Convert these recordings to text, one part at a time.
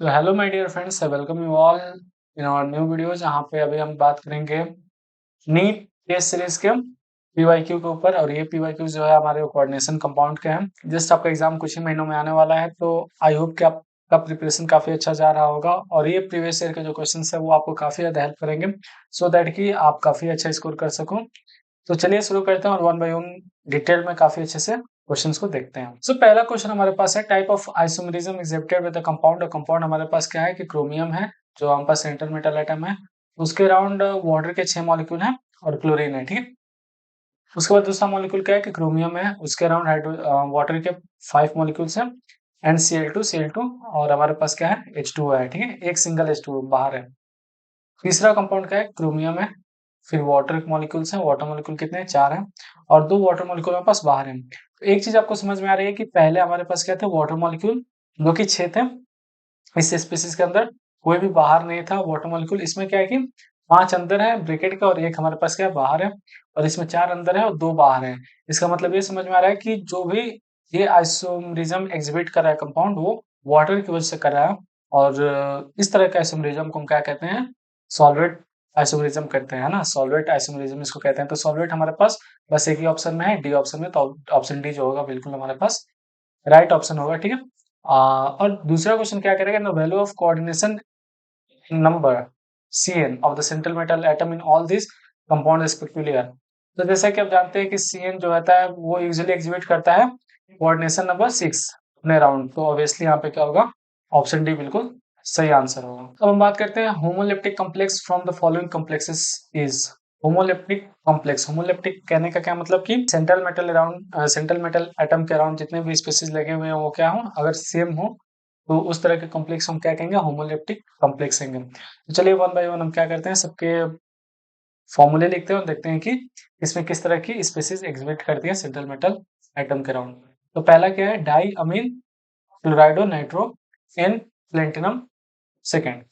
तो hello my dear friends, welcome you all in our new video. जहाँ पे अभी हम बात करेंगे नीट टेस्ट सीरीज के पीवाईक्यू के ऊपर। और ये पीवाईक्यू जो है हमारे कोऑर्डिनेशन कंपाउंड के हैं। जस्ट आपका एग्जाम कुछ ही महीनों में आने वाला है, तो आई होप कि आपका प्रिपरेशन काफी अच्छा जा रहा होगा और ये प्रीवियस ईयर के जो क्वेश्चन है वो आपको काफी ज्यादा हेल्प करेंगे, सो दैट कि आप काफी अच्छा स्कोर कर सको। तो चलिए शुरू करते हैं और वन बाय वन डिटेल में काफी अच्छे से क्वेश्चंस को देखते हैं। सो पहला क्वेश्चन हमारे पास है, type of isomerism exhibited with the compound. Compound हमारे पास क्या है कि क्रोमियम है, जो हमारे पास सेंट्रल मेटल एटम है। उसके अराउंड वाटर के 6 मॉलिक्यूल हैं और क्लोरीन है, ठीक है। उसके बाद दूसरा मॉलिक्यूल क्या है कि क्रोमियम है, उसके अराउंड वाटर के 5 मॉलिक्यूल्स हैं एंड Cl2 और हमारे पास क्या है H2O है, ठीक है। एक सिंगल H2O बाहर है। तीसरा कंपाउंड क्या है, क्रोमियम है, फिर वाटर मॉलिक्यूल्स हैं। वाटर मॉलिक्यूल कितने हैं, 4 हैं और 2 वाटर मॉलिक्यूल हमारे पास बाहर हैं। तो एक चीज आपको समझ में आ रही है कि पहले हमारे पास क्या थे, वाटर मॉलिक्यूल जो कि 6 थे। इस स्पीसीज के अंदर कोई भी बाहर नहीं था वाटर मॉलिक्यूल। इसमें क्या है कि 5 अंदर है ब्रैकेट का और एक हमारे पास क्या है बाहर है, और इसमें 4 अंदर है और 2 बाहर है। इसका मतलब ये समझ में आ रहा है कि जो भी ये आइसोमरिज्म एग्जिबिट कर रहा है कंपाउंड, वो वाटर की वजह से कर रहा है। और इस तरह के आइसोमरिज्म को हम क्या कहते हैं, सॉल्वेट आइसोमरिज्म कहते हैं, है ना। सॉल्वेट आइसोमरिज्म इसको कहते हैं। तो सॉल्वेट हमारे पास बस एक ही ऑप्शन में है, डी ऑप्शन में। तो ऑप्शन डी जो होगा बिल्कुल हमारे पास राइट ऑप्शन होगा, ठीक है। और दूसरा क्वेश्चन क्या करेगा, the value of coordination number Cn of the central metal atom in all these compound is peculiar। तो जैसा कि आप जानते हैं कि Cn जो होता है वो यूजुअली एग्जिबिट करता है कोऑर्डिनेशन नंबर 6 अपने राउंड। तो ऑब्वियसली यहाँ पे क्या होगा, ऑप्शन डी बिल्कुल सही आंसर होगा। अब हम बात करते हैं homoleptic complex from the following complexes is. Homoleptic complex, homoleptic कहने का क्या मतलब कि central metal around, central metal atom के अराउंड जितने भी स्पेसिस लगे हुए हैं वो क्या हो, अगर सेम हो तो उस तरह के कॉम्प्लेक्स हम क्या कहेंगे, होमोलेप्टिक कॉम्प्लेक्स कहेंगे। तो चलिए वन बाय वन हम क्या करते हैं, सबके फॉर्मूले लिखते हैं और देखते हैं कि इसमें किस तरह की स्पेसीज एग्जिबिट करती है सेंट्रल मेटल एटम के अराउंड। तो पहला क्या है, डाई अमीन क्लोराइडो नाइट्रो एन प्लेटिनम सेकेंड।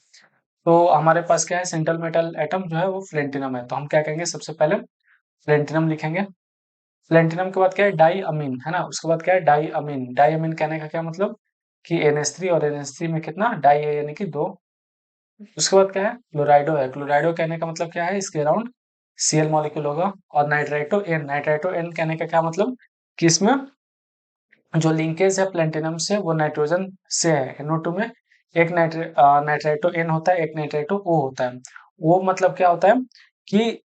तो हमारे पास क्या है, सेंट्रल मेटल एटम जो है वो प्लेटिनम है। तो हम क्या कहेंगे, सबसे पहले प्लेटिनम लिखेंगे। प्लेटिनम के बाद क्या है, डाई अमीन, है ना। उसके बाद क्या है, डाई अमीन। डाई अमीन कहने का क्या मतलब कि NH3 और NH3 में कितना डाई है, यानी कि 2। उसके बाद क्या है, क्लोराइडो है। क्लोराइडो कहने का मतलब क्या है, इसके अराउंड Cl मॉलिक्यूल होगा। और नाइट्राइटो एन, नाइट्राइटो एन कहने का क्या मतलब कि इसमें जो लिंकेज है प्लेटिनम से वो नाइट्रोजन से है। NO2 में एक नाइट्राइटो एन होता है, एक नाइट्राइटो O होता है। वो मतलब क्या होता है कि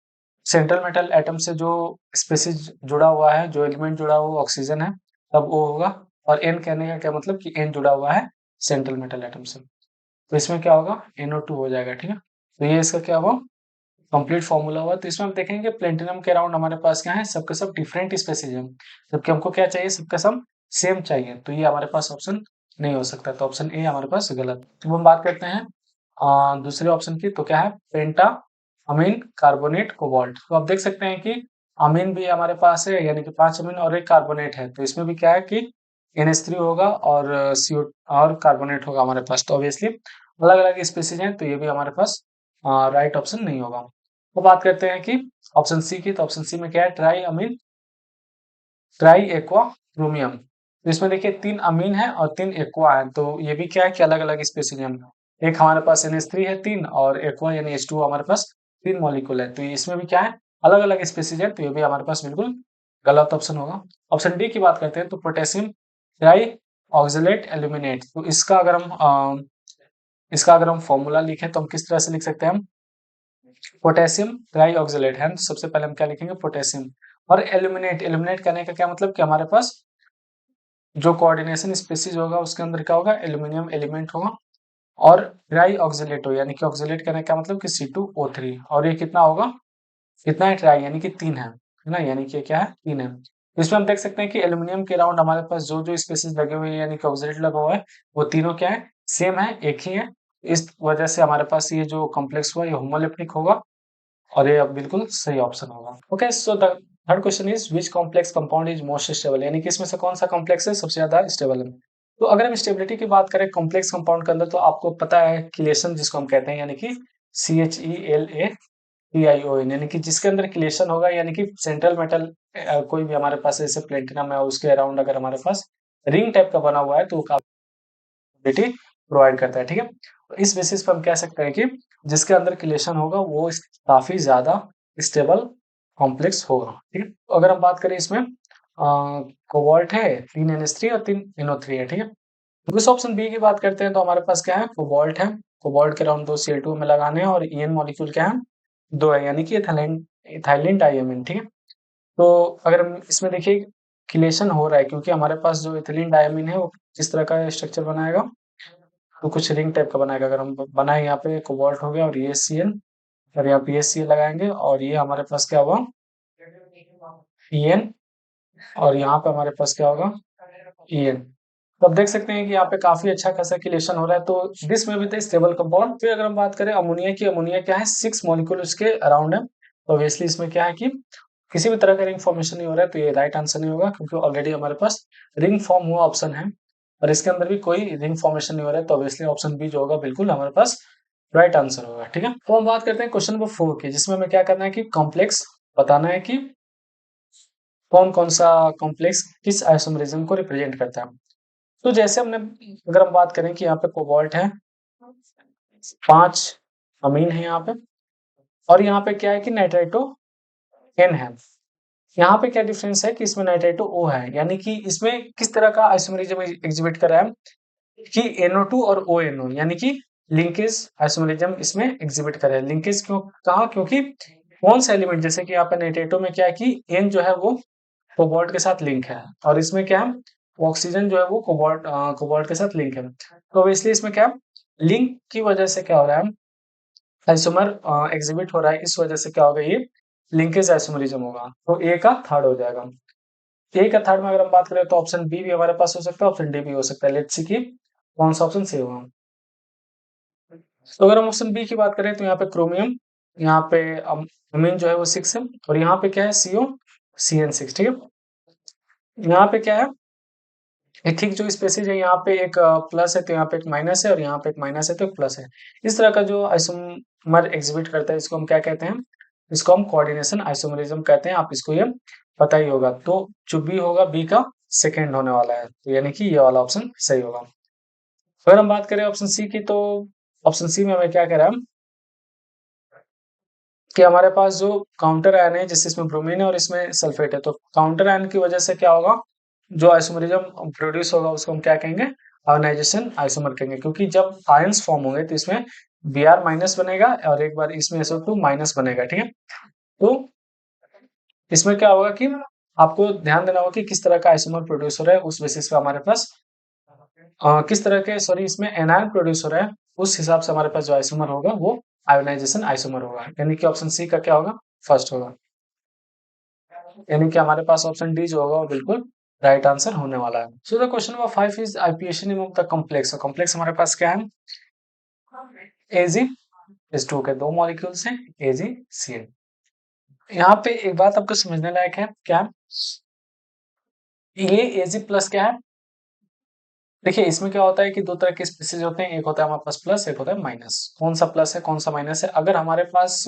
सेंट्रल मेटल एटम से जो स्पेसिस जुड़ा हुआ है, जो एलिमेंट जुड़ा हुआ ऑक्सीजन है, तब O होगा। और एन कहने का क्या मतलब कि एन जुड़ा हुआ है सेंट्रल मेटल एटम से। तो इसमें क्या होगा, NO2 हो जाएगा, ठीक है। तो ये इसका क्या हुआ, कंप्लीट फॉर्मूला हुआ। तो इसमें हम देखेंगे प्लेटिनम के अराउंड हमारे पास क्या है, सबके सब डिफरेंट स्पेसीज है, जबकि हमको क्या चाहिए, सबका सब सेम चाहिए। तो ये हमारे पास ऑप्शन नहीं हो सकता, तो ऑप्शन ए हमारे पास गलत। तो हम बात करते हैं दूसरे ऑप्शन की। तो क्या है, पेंटा अमीन कार्बोनेट कोबाल्ट। तो आप देख सकते हैं कि अमीन भी हमारे पास है, यानी कि 5 अमीन और एक कार्बोनेट है। तो इसमें भी क्या है कि NH3 होगा और CO और कार्बोनेट होगा हमारे पास। तो ऑब्वियसली अलग अलग स्पेसीज हैं, तो ये भी हमारे पास राइट ऑप्शन नहीं होगा। तो बात करते हैं कि ऑप्शन सी की। तो ऑप्शन सी में क्या है, ट्राई अमीन ट्राई एक्वा क्रोमियम। तो इसमें देखिए 3 अमीन है और 3 एक्वा है। तो ये भी क्या है कि अलग अलग स्पेसीज है। एक हमारे पास NH3 है 3 और एक्वा यानी H2 हमारे पास 3 मॉलिक्यूल है। तो इसमें भी क्या है, अलग अलग स्पेसीज है। तो ये भी हमारे पास बिल्कुल गलत ऑप्शन होगा। ऑप्शन डी की बात करते हैं। तो पोटेशियम ट्राई ऑक्सलेट एल्यूमिनेट। तो इसका अगर हम फॉर्मूला लिखें तो हम किस तरह से लिख सकते हैं, हम पोटेशियम ट्राई ऑक्सलेट है। तो सबसे पहले हम क्या लिखेंगे, पोटेशियम। और एल्यूमिनेट, एल्यूमिनेट करने का क्या मतलब कि हमारे पास जो कोऑर्डिनेशन स्पेसीज होगा उसके अंदर क्या होगा, एल्यूमिनियम एलिमेंट होगा। और ट्राई ऑक्सलेट हो, यानी कि ऑक्सलेट करने का मतलब कि C2O3। और ये कितना होगा, कितना है, ट्राई यानी कि 3 है ना, यानी कि क्या है, 3 है। तो इसमें हम देख सकते हैं कि एल्यूमिनियम के अराउंड हमारे पास जो जो स्पेसीज लगे हुए हैं, यानी कि ऑक्सलेट लगा हुआ है, वो तीनों क्या है, सेम है, एक ही है। इस वजह से हमारे पास ये जो कॉम्प्लेक्स हुआ ये होमोलिप्टिक होगा और ये अब बिल्कुल सही ऑप्शन होगा। Okay, so the third question is which complex compound is most stable, यानी कि इसमें से कौन सा कॉम्प्लेक्स है सबसे ज्यादा स्टेबल है। तो अगर हम स्टेबिलिटी की बात करें कॉम्प्लेक्स कंपाउंड के अंदर, तो आपको पता है किलेशन जिसको हम कहते हैं, यानी कि CHELATION, यानी कि जिसके अंदर किलेशन होगा, यानी कि सेंट्रल मेटल कोई भी हमारे पास जैसे प्लेटिनम है उसके अराउंड अगर हमारे पास रिंग टाइप का बना हुआ है तो वो स्टेबिलिटी प्रोवाइड करता है, ठीक है। तो इस बेसिस पर हम कह सकते हैं कि जिसके अंदर किलेशन होगा वो काफी ज्यादा स्टेबल कॉम्प्लेक्स होगा, ठीक है। तो अगर हम बात करें इसमें कोबाल्ट है 3 NH3 और 3 NO3 है, ठीक है। दूसरे ऑप्शन बी की बात करते हैं तो हमारे पास क्या है, कोबाल्ट है, कोबाल्ट के अराउंड 2 Cl2 में लगाने हैं और ईएन मॉलिक्यूल क्या है, 2 है, यानी कि इथाइलिन डाइमीन, ठीक है। तो अगर हम इसमें देखिए किलेशन हो रहा है क्योंकि हमारे पास जो इथिलीन डायमीन है वो किस तरह का स्ट्रक्चर बनाएगा, तो कुछ रिंग टाइप का बनाएगा। अगर हम बनाए यहाँ पे कोबाल्ट हो गया और ये Cl और यहाँ पे ये Cl लगाएंगे और ये हमारे पास क्या होगा En और यहाँ पे हमारे पास क्या होगा En। तो अब देख सकते हैं कि यहाँ पे काफी अच्छा खासा किलेशन हो रहा है, तो दिस में भी द स्टेबल कंपाउंड। फिर अगर हम बात करें अमोनिया की, अमोनिया क्या है 6 मॉलिक्यूल उसके अराउंड है, तो ऑब्वियसली इसमें क्या है कि किसी भी तरह का रिंग फॉर्मेशन नहीं हो रहा है, तो ये राइट आंसर नहीं होगा क्योंकि ऑलरेडी हमारे पास रिंग फॉर्म हुआ ऑप्शन है और इसके अंदर भी कोई रिंग फॉर्मेशन नहीं हो रहा है, तो ऑब्वियसली ऑप्शन बी जो होगा बिल्कुल हमारे पास राइट आंसर होगा, ठीक है। तो हम बात करते हैं क्वेश्चन नंबर 4 की, जिसमें हमें क्या करना है कि कॉम्प्लेक्स बताना है कि कौन कौन सा कॉम्प्लेक्स किस आइसोमरिज्म को रिप्रेजेंट करता है। तो जैसे हमने अगर हम बात करें कि यहाँ पे कोबाल्ट है, 5 अमीन है यहाँ पे, और यहाँ पे क्या है कि नाइट्राइटो N है। यहाँ पे क्या डिफरेंस है कि इसमें नाइट्राइटो O है, यानी कि इसमें किस तरह का आइसोमरिज्म एग्जिबिट कर रहा है कि NO2 और ONO, यानी कि लिंकेज आइसोमरिज्म इसमें एग्जिबिट कर रहा है। लिंकेज क्यों कहा, क्योंकि कौन सा एलिमेंट, जैसे कि यहाँ पे नाइट्राइटो में क्या है कि N जो है वो कोबाल्ट के साथ लिंक है और इसमें क्या है ऑक्सीजन जो है वो कोबाल्ट के साथ लिंक है, तो इसलिए इसमें क्या लिंक की वजह से क्या हो रहा है आइसोमर एग्जिबिट हो रहा है, इस वजह से क्या होगा ये लिंकेज आइसोमरिज्म होगा, तो ए का थर्ड हो जाएगा। ए का थर्ड में अगर हम बात करें तो ऑप्शन बी भी हमारे पास हो सकता है, ऑप्शन डी भी हो सकता है। लेट्स सी कि कौन सा ऑप्शन सही होगा। तो अगर हम ऑप्शन बी की बात करें तो यहाँ पे क्रोमियम, यहाँ पे अमीन जो है वो 6 है और यहाँ पे क्या है COCN6, ठीक है। यहाँ पे क्या है एथिक जो स्पेसीज है, यहाँ पे एक प्लस है तो यहाँ पे एक माइनस है और यहाँ पे एक माइनस है तो एक प्लस है। इस तरह का जो आइसोमर एग्जिबिट करता है इसको हम क्या कहते हैं, इसको हम कोऑर्डिनेशन आइसोमरिज्म कहते हैं। आप इसको ये पता ही होगा, तो जो बी होगा बी का सेकेंड होने वाला है, तो यानी कि ये वाला ऑप्शन सही होगा। अगर हम बात करें ऑप्शन सी की, तो ऑप्शन सी में हमें क्या कह रहा है कि हमारे पास जो काउंटर आयन है, जैसे इसमें ब्रोमीन है और इसमें सल्फेट है, तो काउंटर आयन की वजह से क्या होगा जो आइसोमरिज्म प्रोड्यूस होगा उसको हम क्या कहेंगे आयोनाइजेशन आइसोमर कहेंगे, क्योंकि जब आयंस फॉर्म होंगे तो इसमें Br माइनस बनेगा और एक बार इसमें SO2 माइनस बनेगा, ठीक है। तो इसमें क्या होगा कि आपको ध्यान देना होगा कि किस तरह का आइसोमर प्रोड्यूस हो रहा है, उस बेसिस पे हमारे पास किस तरह के सॉरी इसमें एनायन प्रोड्यूस हो रहा है, उस हिसाब से हमारे पास जो आइसोमर होगा वो आयोनाइजेशन आइसोमर होगा, यानी कि ऑप्शन सी का क्या होगा फर्स्ट होगा, यानी कि हमारे पास ऑप्शन डी जो होगा वो बिल्कुल राइट आंसर होने वाला है। So the question number 5 is आईपीएशन अमंग द कॉम्प्लेक्स। कॉम्प्लेक्स हमारे पास क्या है एजी, इस टू के 2 मॉलिक्यूल्स हैं AgCl। यहाँ पे एक बात आपको समझने लायक है, क्या ये Ag प्लस क्या है, देखिए इसमें क्या होता है कि दो तरह के स्पीसीज होते हैं, एक होता है हमारे पास प्लस, एक होता है माइनस। कौन सा प्लस है कौन सा माइनस है, अगर हमारे पास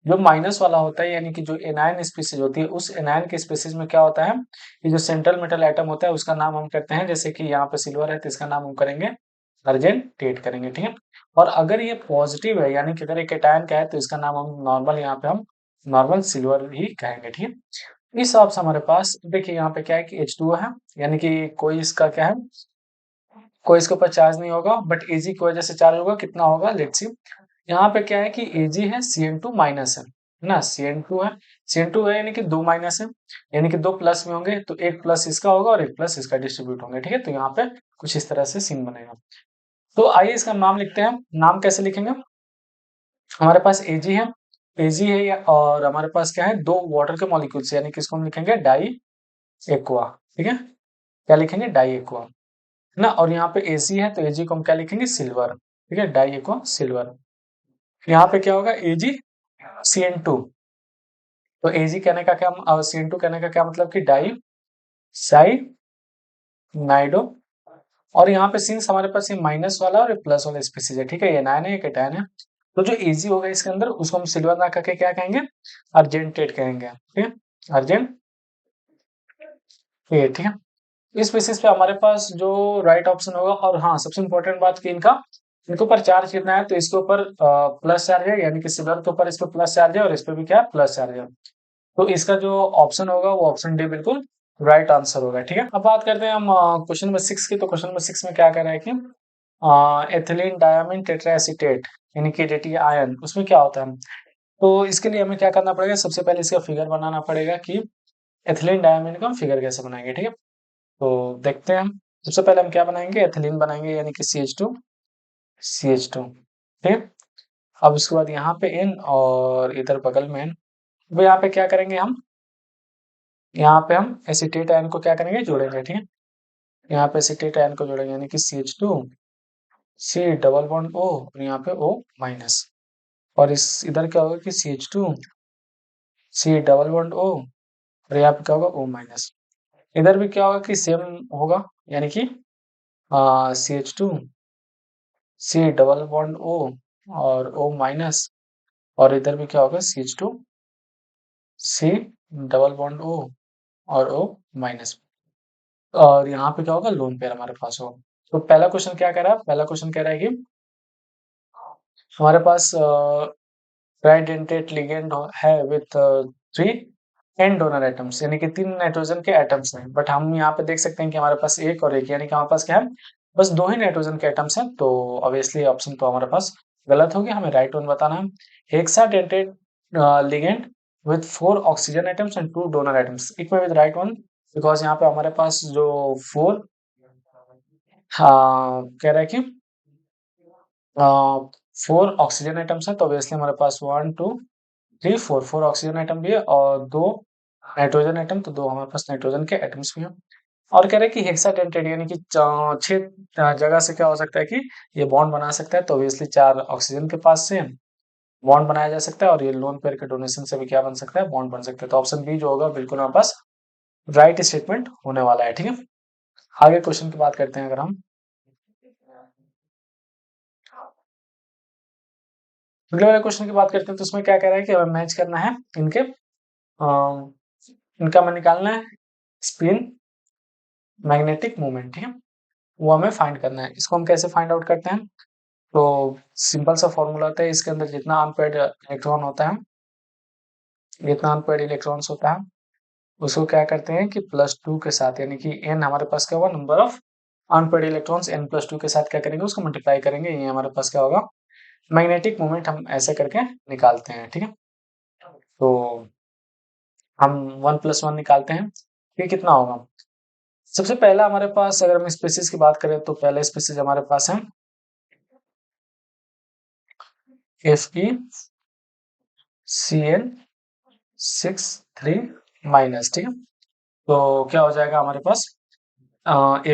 जो माइनस वाला होता है यानी कि जो एनायन स्पीसीज होती है, उस एनायन के स्पीसीज में क्या होता है कि जो सेंट्रल मेटल एटम होता है उसका नाम हम करते हैं, जैसे कि यहाँ पे सिल्वर है तो इसका नाम हम करेंगे अर्जेंटेट करेंगे, ठीक है। और अगर ये पॉजिटिव है यानी कि अगर एक कैटायन का है तो इसका नाम हम नॉर्मल यहाँ पे हम नॉर्मल सिल्वर ही कहेंगे, ठीक है। इस हिसाब से हमारे पास देखिए यहाँ पे क्या है कि H2O है, यानी कि कोई इसका क्या है कोई इसके ऊपर चार्ज नहीं होगा, बट Ag की वजह से चार्ज होगा, कितना होगा लेट्स सी। यहाँ पे क्या है कि Ag है Cn2 माइनस है ना, Cn2 है, Cn2 है यानी कि 2 माइनस है, यानी कि 2 प्लस में होंगे तो एक प्लस इसका होगा और एक प्लस इसका डिस्ट्रीब्यूट होंगे, ठीक है। तो यहाँ पे कुछ इस तरह से सीन बनेगा। तो आइए इसका नाम लिखते हैं, नाम कैसे लिखेंगे, हमारे पास Ag है, Ag है और हमारे पास क्या है दो वाटर के मॉलिक्यूल्स, यानी कि इसको हम लिखेंगे डाई एक्वा, ठीक है। क्या लिखेंगे डाई एक्वा ना, और यहाँ पे Ag है तो Ag को हम क्या लिखेंगे सिल्वर, ठीक है, डाई एक्वा सिल्वर। यहाँ पे क्या होगा AgCN2, तो Ag कहने का क्या CN2 कहने का क्या मतलब कि डाई साइनाइडो, और यहाँ पे सिंस हमारे पास ये माइनस वाला और प्लस वाला स्पीसीज है, ठीक है, ये नाइन है ये कैटायन है, तो जो Ag होगा इसके अंदर उसको हम सिल्वर ना करके क्या कहेंगे अर्जेंटेट कहेंगे, ठीक है अर्जेंट, ठीक है। इस बेसिस पे हमारे पास जो राइट ऑप्शन होगा, और हाँ सबसे इंपॉर्टेंट बात कि इनके ऊपर चार्ज कितना है, तो इसके ऊपर प्लस चार्ज है, यानी कि सिल्वर के ऊपर इस पे प्लस चार्ज है और इस पे भी क्या है, प्लस चार्ज है। तो इसका जो ऑप्शन होगा वो ऑप्शन डी बिल्कुल राइट आंसर होगा। ठीक है, अब बात करते हैं हम क्वेश्चन नंबर 6 की। तो क्वेश्चन नंबर 6 में क्या कह रहा है कि एथिलीन डायमीन टेट्राएसीटेट यानी कि DTA आयन, उसमें क्या होता है। तो इसके लिए हमें क्या करना पड़ेगा, सबसे पहले इसका फिगर बनाना पड़ेगा कि एथिलीन डायमीन का हम फिगर कैसे बनाएंगे। ठीक है, तो देखते हैं हम। सबसे पहले हम क्या बनाएंगे, एथिलीन बनाएंगे यानी कि CH2। ठीक है, अब उसके बाद यहाँ पे N और इधर बगल में N। अब यहाँ पे क्या करेंगे हम, यहाँ पे हम एसीटेट आयन को क्या करेंगे, जोड़ेंगे। ठीक है, यहाँ पे एसीटेट आयन को जोड़ेंगे यानी कि CH2 C double bond O और यहाँ पे O माइनस। और इस इधर क्या होगा कि CH2 C double bond O और यहाँ पे क्या होगा, O माइनस। इधर भी क्या होगा कि सेम होगा, यानी कि CH2 C double bond O और O माइनस। और इधर भी क्या होगा, CH2 C double bond O और O माइनस। और यहाँ पे क्या होगा, लोन पेयर हमारे पास होगा। तो पहला क्वेश्चन क्या कह रहा है, पहला क्वेश्चन कह रहा है कि हमारे पास ट्राइडेंटेट लिगेंड है विथ 3 एन डोनर एटम्स, यानी कि 3 नाइट्रोजन के एटम्स हैं। बट हम यहाँ पे देख सकते हैं कि हमारे पास एक और एक, यानी कि हमारे पास क्या है, बस 2 ही नाइट्रोजन के एटम्स हैं। तो ऑब्वियसली ऑप्शन तो हमारे पास गलत हो गया, हमें राइट वन बताना है। Hexadentate ligand with 4 oxygen atoms and 2 donor atoms, it में विद राइट वन, बिकॉज यहाँ पे हमारे पास जो 4 कह रहा है कि 4 ऑक्सीजन एटम्स हैं, तो ऑब्वियसली हमारे पास 1 2 3 4 4 ऑक्सीजन एटम भी है और 2 नाइट्रोजन एटम, तो 2 हमारे पास नाइट्रोजन के एटम्स भी हैं। और कह रहे हैं कि हेक्साडेंटेट यानी कि 6 जगह से क्या हो सकता है कि ये बॉन्ड बना सकता है। तो ऑब्वियसली 4 ऑक्सीजन के पास से बॉन्ड बनाया जा सकता है और ये लोन पेयर के डोनेशन से भी क्या बन सकता है, बॉन्ड बन सकता है। तो ऑप्शन बी जो होगा बिल्कुल हमारे पास राइट स्टेटमेंट होने वाला है। ठीक है, आगे क्वेश्चन की बात करते हैं। अगर हम अगले वाले क्वेश्चन की बात करते हैं, तो उसमें क्या कह रहा है कि हमें मैच करना है इनके इनका हमें निकालना है स्पिन मैग्नेटिक मोमेंट। ठीक है, वो हमें फाइंड करना है। इसको हम कैसे फाइंड आउट करते हैं, तो सिंपल सा फॉर्मूला होता है, इसके अंदर जितना अनपेयर्ड इलेक्ट्रॉन होता है, जितना अनपेयर्ड इलेक्ट्रॉन्स होता है, उसको क्या करते हैं कि +2 के साथ, यानी कि n हमारे पास क्या होगा, number of unpaired electrons n+2 के साथ क्या करेंगे, उसको मल्टीप्लाई करेंगे। ये हमारे पास क्या होगा, मैग्नेटिक मोमेंट हम ऐसे करके निकालते हैं। ठीक है, तो हम 1+1 निकालते हैं, ये कितना होगा। सबसे पहला हमारे पास, अगर हम स्पेसिस की बात करें, तो पहला स्पेसिस हमारे पास है FeCN6 3 ठीक है, तो क्या हो जाएगा हमारे पास,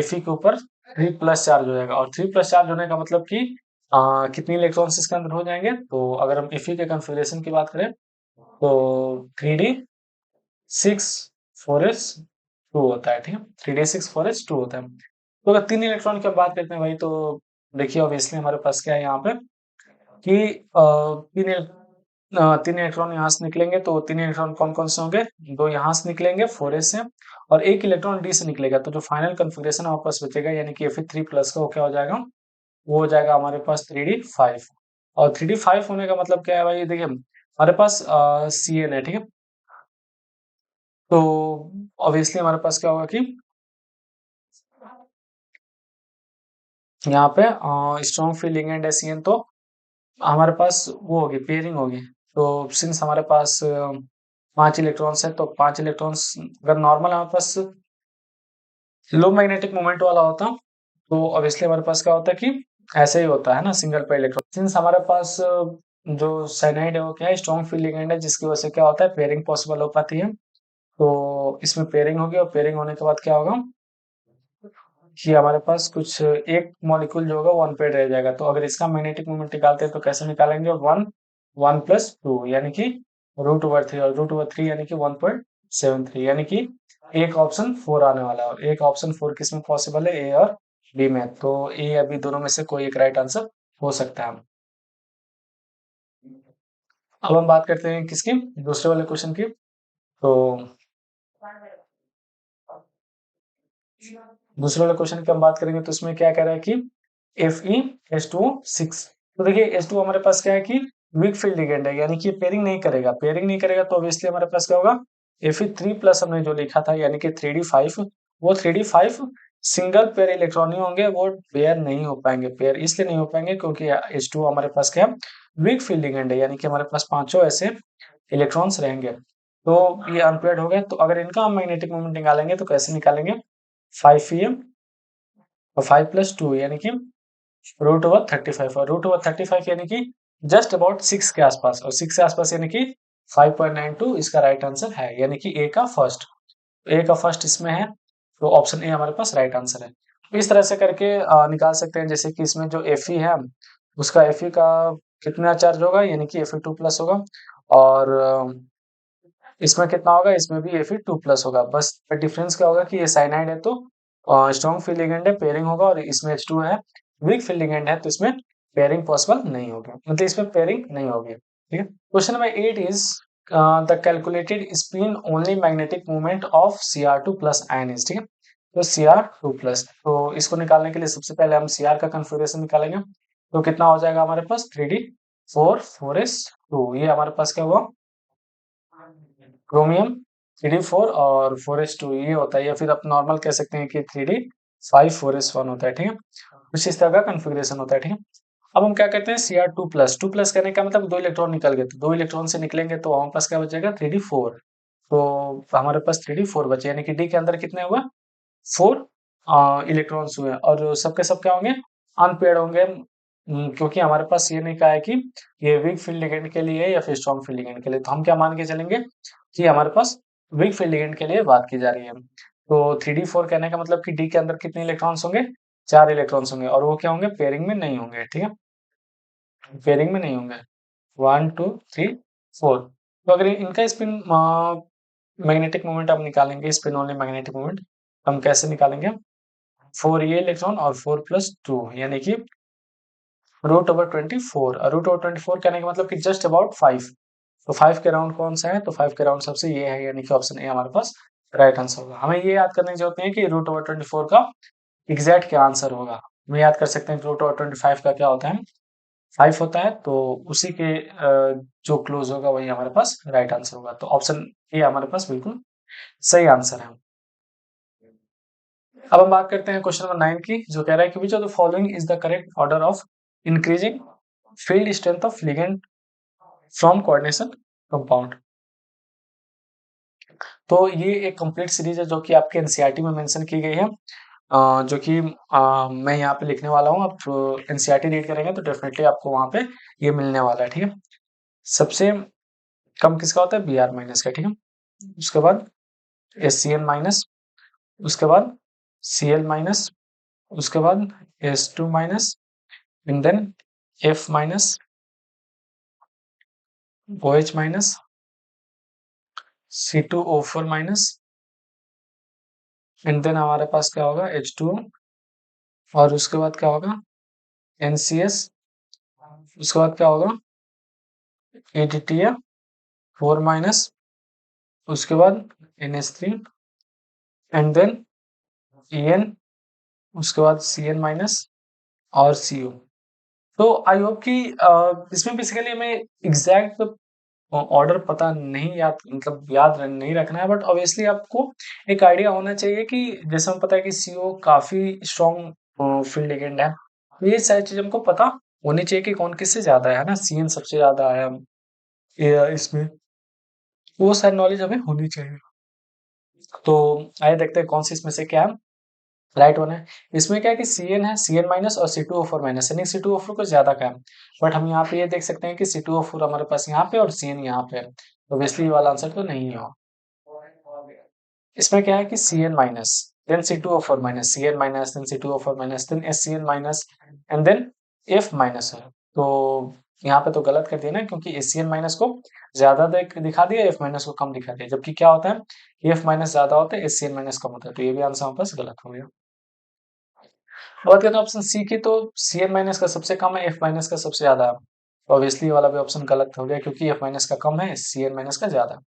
Fe के ऊपर 3 प्लस चार्ज हो जाएगा। और 3 प्लस चार्ज होने का मतलब कि कितनी इलेक्ट्रॉन्स इसके अंदर हो जाएंगे। तो अगर हम Fe के कन्फिग्रेशन की बात करें, तो 3d6 4s2 होता है। ठीक है, 3d6 4s2 होता है। तो अगर 3 इलेक्ट्रॉन की हम बात करते हैं भाई, तो देखिए ऑब्वियसली हमारे पास क्या है यहाँ पे कि 3 इलेक्ट्रॉन यहाँ से निकलेंगे। तो 3 इलेक्ट्रॉन कौन कौन से होंगे, 2 यहाँ से निकलेंगे 4s से, और 1 इलेक्ट्रॉन डी से निकलेगा। तो जो फाइनल कन्फिग्रेशन हमारे पास बचेगा, यानी कि Fe3+ का, वो क्या हो जाएगा, वो हो जाएगा हमारे पास 3d5। और 3d5 होने का मतलब क्या है भाई, देखिए हमारे पास Cn है। ठीक है, तो ऑब्वियसली हमारे पास क्या होगा कि यहाँ पे स्ट्रॉन्ग फील्ड लिगेंड है Cn, तो हमारे पास वो होगी, पेयरिंग होगी। तो सिंस हमारे पास 5 इलेक्ट्रॉन्स है, तो 5 इलेक्ट्रॉन्स अगर नॉर्मल हमारे पास लो मैग्नेटिक मोमेंट वाला होता, तो ऑब्वियसली हमारे पास क्या होता है कि ऐसे ही होता है ना, सिंगल पेयर इलेक्ट्रॉन। सिंस हमारे पास जो साइनाइड है वो क्या है, स्ट्रॉन्ग फील्ड लिगेंड है, जिसकी वजह से क्या होता है, पेयरिंग पॉसिबल हो पाती है। तो इसमें पेयरिंग होगी, और पेयरिंग होने के बाद क्या होगा कि हमारे पास कुछ एक मॉलिक्यूल जो होगा वो अनपेयर्ड रह जाएगा। तो अगर इसका मैग्नेटिक मोमेंट निकालते हैं, तो कैसे निकालेंगे, 1 यानी कि √3, और √3 यानी कि 1.73, यानी कि एक ऑप्शन 4 आने वाला है। और एक ऑप्शन 4 किस में पॉसिबल है, ए और बी में। तो ए अभी दोनों में से कोई एक राइट आंसर हो सकता है। अब हम बात करते हैं किसकी, दूसरे वाले क्वेश्चन की। तो दूसरे वाले क्वेश्चन की हम बात करेंगे तो इसमें क्या कह रहा है कि FeH2O6। तो देखिए H2 हमारे पास क्या है कि वीक फील्ड लिगेंड है, यानी कि पेयरिंग नहीं करेगा। पेयरिंग नहीं करेगा तो ऑब्वियसली हमारे पास क्या होगा, Fe3+ हमने जो लिखा था यानी कि 3d5, वो 3d5 सिंगल पेयर इलेक्ट्रॉन ही होंगे, वो पेयर नहीं हो पाएंगे। पेयर इसलिए नहीं हो पाएंगे क्योंकि H2 हमारे पास क्या है, वीक फील्ड लिगेंड है, यानी कि हमारे पास पांचों ऐसे इलेक्ट्रॉन्स रहेंगे। तो ये अनपेयर्ड हो गए। तो अगर इनका हम मैग्नेटिक मोमेंट निकालेंगे तो कैसे निकालेंगे, 5Em और 5+2 यानी कि √35, और √35 यानी कि जस्ट अबाउट 6 के आसपास, और 6 के आसपास यानी कि 5.92 इसका राइट आंसर है, यानी कि ए का फर्स्ट इसमें है, तो ऑप्शन ए हमारे पास राइट आंसर है। तो इस तरह से करके निकाल सकते हैं। जैसे कि इसमें जो Fe है, उसका Fe का कितना चार्ज होगा, यानी कि Fe2+ होगा, और इसमें कितना होगा, इसमें भी Fe2+ होगा। बस डिफरेंस क्या होगा कि ये साइनाइड है तो स्ट्रॉन्ग फील्ड लिगेंड है, पेयरिंग होगा, और इसमें H2 है वीक फील्ड लिगेंड है तो इसमें पेयरिंग पॉसिबल नहीं होगी, मतलब इसमें पेयरिंग नहीं होगी। ठीक है। Question number 8 is the calculated spin only magnetic movement of Cr2+ ion is. ठीक है। तो Cr2+, तो इसको निकालने के लिए सबसे पहले हम Cr का कन्फिगरेशन निकालेंगे। तो कितना हो जाएगा हमारे पास, 3d4 4s2, ये हमारे पास क्या हुआ, क्रोमियम 3d4 और 4s2 ये होता है, या फिर आप नॉर्मल कह सकते हैं कि 3d5 4s1 होता है। ठीक है। कुछ इस तरह का कन्फिग्रेशन होता है। ठीक है। अब हम क्या कहते हैं, Cr2+, कहने का मतलब 2 इलेक्ट्रॉन निकल गए, तो 2 इलेक्ट्रॉन से निकलेंगे तो हमारे पास क्या बचेगा, 3d4। तो हमारे पास 3d4 बचे, यानी कि डी के अंदर कितने हुए, 4 इलेक्ट्रॉन्स हुए, और सबके सब क्या होंगे, अनपेयर्ड होंगे। क्योंकि हमारे पास ये नहीं कहा है कि ये वीक फील्ड लिगेंड के लिए है या फिर स्ट्रॉन्ग फील्ड लिगेंड के लिए, तो हम क्या मान के चलेंगे कि हमारे पास वीक फील्ड लिगेंड के लिए बात की जा रही है। तो 3d4 कहने का मतलब कि डी के अंदर कितने इलेक्ट्रॉन्स होंगे, 4 इलेक्ट्रॉन्स होंगे, और वो क्या होंगे, पेयरिंग में नहीं होंगे। ठीक है, पेयरिंग में नहीं होंगे। 1 2 3 4। तो अगर इनका स्पिन मैग्नेटिक मोमेंट हम निकालेंगे, स्पिन ओनली मैग्नेटिक मोमेंट हम कैसे निकालेंगे, 4 ये इलेक्ट्रॉन और 4+2 यानी कि √24। √24 कहने का मतलब कि जस्ट अबाउट 5। तो 5 के राउंड कौन सा है, तो 5 के राउंड सबसे ये है, यानी कि ऑप्शन ए हमारे पास राइट आंसर होगा। हमें ये याद करने की जरूरत नहीं है कि √24 का एग्जैक्ट क्या आंसर होगा। हम याद कर सकते हैं कि √25 का क्या होता है, 5 होता है, तो उसी के जो क्लोज होगा वही हमारे पास राइट आंसर होगा। तो ऑप्शन ए हमारे पास बिल्कुल सही आंसर है। अब हम बात करते हैं क्वेश्चन नंबर 9 की, जो कह रहा है कि which of the following is the correct order of increasing field strength of ligand from coordination compound. तो ये एक कंप्लीट सीरीज है जो कि आपके एनसीईआरटी में मेंशन की गई है, जो कि मैं यहाँ पे लिखने वाला हूँ। आप एनसीईआरटी रीड करेंगे तो डेफिनेटली आपको वहाँ पे ये मिलने वाला है। ठीक है। सबसे कम किसका होता है, Br- का। ठीक है। उसके बाद SCN-, उसके बाद Cl-, उसके बाद S2-, and then F-, OH-, C2O4-, and then हमारे पास क्या होगा, H2O, और उसके बाद क्या होगा, NCS, उसके बाद क्या होगा, ATTF4-, उसके बाद NH3, एंड देन EN, उसके बाद CN-, और CO। तो आई होप कि इसमें बेसिकली हमें एग्जैक्ट ऑर्डर पता नहीं, याद मतलब याद नहीं रखना है, बट ऑब्वियसली आपको एक आइडिया होना चाहिए कि जैसे हमें पता है कि सीओ काफी स्ट्रॉन्ग फील्ड लिगेंड है, तो ये सारी चीज हमको पता होनी चाहिए कि कौन किससे ज्यादा है ना, सीएन सबसे ज्यादा है इसमें, वो सारी नॉलेज हमें होनी चाहिए। तो आइए देखते हैं कौन सी इसमें से क्या है राइट वन है। इसमें क्या है कि CN है, CN- और C2O4-, यानी C2O4 को ज्यादा का है, बट हम यहाँ पे ये देख सकते हैं कि C2O4 हमारे पास यहाँ पे और CN यहाँ पे है, तो ऑब्वियसली ये वाला आंसर तो नहीं है। इसमें क्या है कि CN-, then C2O4-, CN-, then C2O4-, then SCN-, and then F- है। तो यहाँ पे तो गलत कर दिया ना, क्योंकि SCN- को ज्यादा दिखा दिया, F- को कम दिखा दिया, जबकि क्या होता है, F- ज्यादा होता है, SCN- कम होता है, तो ये भी आंसर हमारे पास गलत हो गया। बात करते हैं ऑप्शन सी की, तो CN- का सबसे कम है, F- का सबसे ज्यादा है, तो ऑब्वियसली वाला भी ऑप्शन गलत हो गया, क्योंकि F- का कम है, CN- का ज्यादा है।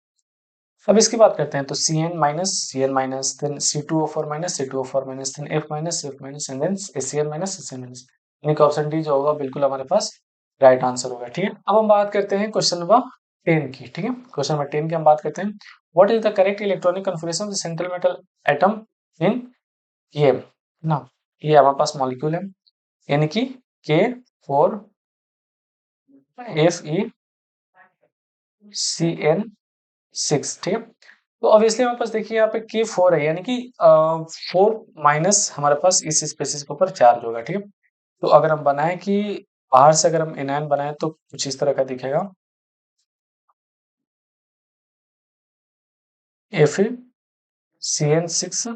अब इसकी बात करते हैं तो Cn minus then C2O4 minus C2O4 minus then F minus and then Cn minus Cn minus, यानी कि ऑप्शन डी जो होगा बिल्कुल हमारे पास राइट आंसर होगा। ठीक है, अब हम बात करते हैं क्वेश्चन नंबर 10 की। ठीक है, क्वेश्चन नंबर 10 की हम बात करते हैं, what is the correct electronic configuration of the central metal atom in ये ना, ये हमारे पास मॉलिक्यूल है, यानी कि K4Fe ठीक है। तो ऑब्वियसली हमारे पास देखिए यहाँ पे K4 है, यानी कि 4 माइनस हमारे पास इस स्पेसिस के ऊपर चार्ज होगा। ठीक है, तो अगर हम बनाए कि बाहर से अगर हम एनायन बनाए तो कुछ इस तरह का दिखेगा, FeCN6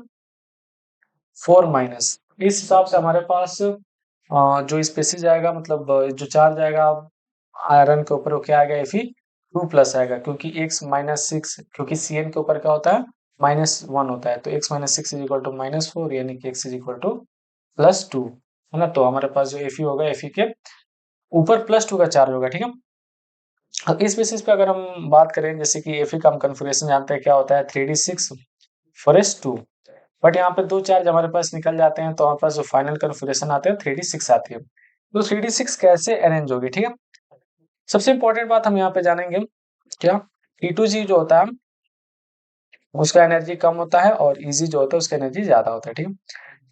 4 माइनस, इस हिसाब से हमारे पास जो स्पेसिस आएगा, मतलब जो चार्ज आएगा आयरन के ऊपर, वो क्या आएगा, Fe2 प्लस आएगा, क्योंकि x-6, क्योंकि Cn के ऊपर क्या होता है, -1 होता है, तो x-6 इज इक्वल टू -4, यानी कि x इज इक्वल टू +2, है ना। तो हमारे पास जो Fe होगा, Fe के ऊपर +2 का चार्ज होगा। ठीक है, अब इस बेसिस पे अगर हम बात करें, जैसे कि Fe का हम कन्फिगरेशन जानते हैं क्या होता है, 3d6 4s2, बट यहाँ पे 2 चार्ज हमारे पास निकल जाते हैं, तो हमारे पास जो फाइनल कन्फिगरेशन आते हैं 3d6 आती है। तो 3d6 कैसे अरेंज होगी, ठीक है। सबसे इंपॉर्टेंट बात हम यहाँ पे जानेंगे क्या, T2G जो होता है उसका एनर्जी कम होता है, और Eg जो होता है उसका एनर्जी ज्यादा होता है। ठीक है,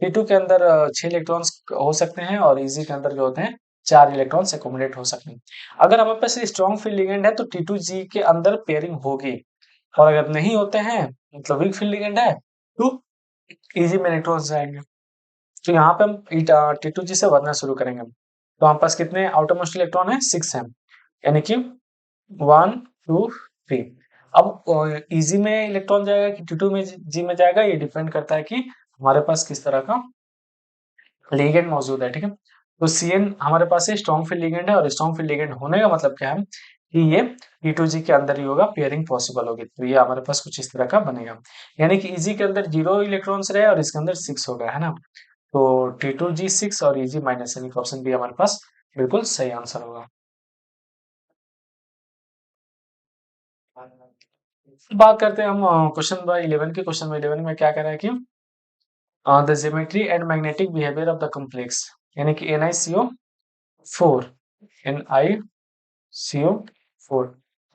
T2 के अंदर 6 इलेक्ट्रॉन्स हो सकते हैं, और Eg के अंदर जो होते हैं 4 इलेक्ट्रॉन्स एकोमोडेट हो सकते हैं। अगर हमारे पास स्ट्रॉन्ग फील्ड लिगेंड है तो T2G के अंदर पेयरिंग होगी, और अगर नहीं होते हैं, मतलब वीक फील्ड लिगेंड है, तो Eg में इलेक्ट्रॉन्स जाएंगे। तो यहाँ पे हम T2G से भरना शुरू करेंगे। तो हमारे पास कितने आउटर मोस्ट इलेक्ट्रॉन है, 6 है, यानी कि 1 2 3। अब इजी में इलेक्ट्रॉन जाएगा कि T2 में जी में जाएगा, ये डिपेंड करता है कि हमारे पास किस तरह का लिगेंड मौजूद है। ठीक है, तो Cn हमारे पास स्ट्रॉन्ग फील्ड लिगेंड है, और स्ट्रॉन्ग फील्ड लिगेंड होने का मतलब क्या है कि ये T2G के अंदर ही होगा, पेयरिंग पॉसिबल होगी, तो ये हमारे पास कुछ इस तरह का बनेगा, यानी कि Eg के अंदर 0 इलेक्ट्रॉन्स रहे और इसके अंदर 6 होगा, है ना। तो T2G6 और Eg माइनस, यानी कि ऑप्शन बी हमारे पास बिल्कुल सही आंसर होगा। बात करते हैं हम क्वेश्चन नंबर 11 के। क्वेश्चन नंबर 11 में क्या कह रहा है कि the geometry and magnetic behaviour of the complex, यानी कि NiCO4 NiCO4,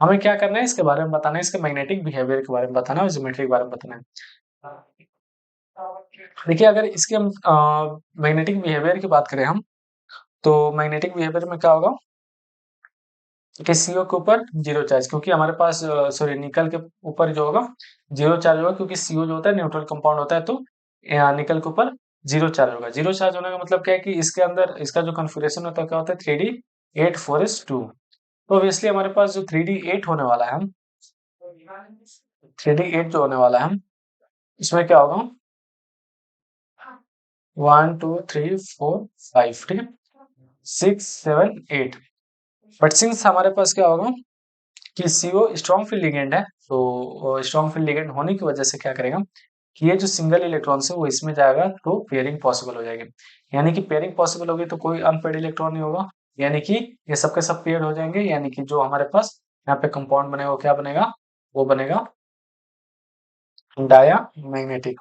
हमें क्या करना है, इसके बारे में बताना है, इसके मैग्नेटिक बिहेवियर के बारे में बताना है, और ज्योमेट्री के बारे में बताना है। देखिए, अगर इसके हम मैग्नेटिक बिहेवियर की बात करें हम, तो मैग्नेटिक बिहेवियर में क्या होगा कि CO के ऊपर 0 चार्ज, क्योंकि हमारे पास सॉरी निकल के ऊपर जो होगा 0 चार्ज होगा, क्योंकि CO जो होता है न्यूट्रल कंपाउंड होता है, तो निकल के ऊपर 0 चार्ज होगा। 0 चार्ज होने का मतलब क्या है कि इसके अंदर इसका जो कन्फिगरेशन होता है क्या होता है, 3d8 4s2। तो ऑब्वियसली हमारे पास जो 3d8 होने वाला है, हम 3d8 जो होने वाला है, इसमें क्या होगा, 1 2 3 4 5, ठीक है, 6 7 8। बट सिंस हमारे पास क्या होगा कि CO स्ट्रॉन्ग फील्ड लिगेंड है, तो स्ट्रॉन्ग फील्ड लिगेंड होने की वजह से क्या करेगा कि ये जो सिंगल इलेक्ट्रॉन है वो इसमें जाएगा, तो पेयरिंग पॉसिबल हो जाएगी, यानी कि पेयरिंग पॉसिबल होगी तो कोई अनपेयर्ड इलेक्ट्रॉन नहीं होगा, यानी कि ये सबके सब पेयर्ड हो जाएंगे, यानी कि जो हमारे पास यहाँ पे कंपाउंड बनेगा वो क्या बनेगा, वो बनेगा डाया मैग्नेटिक।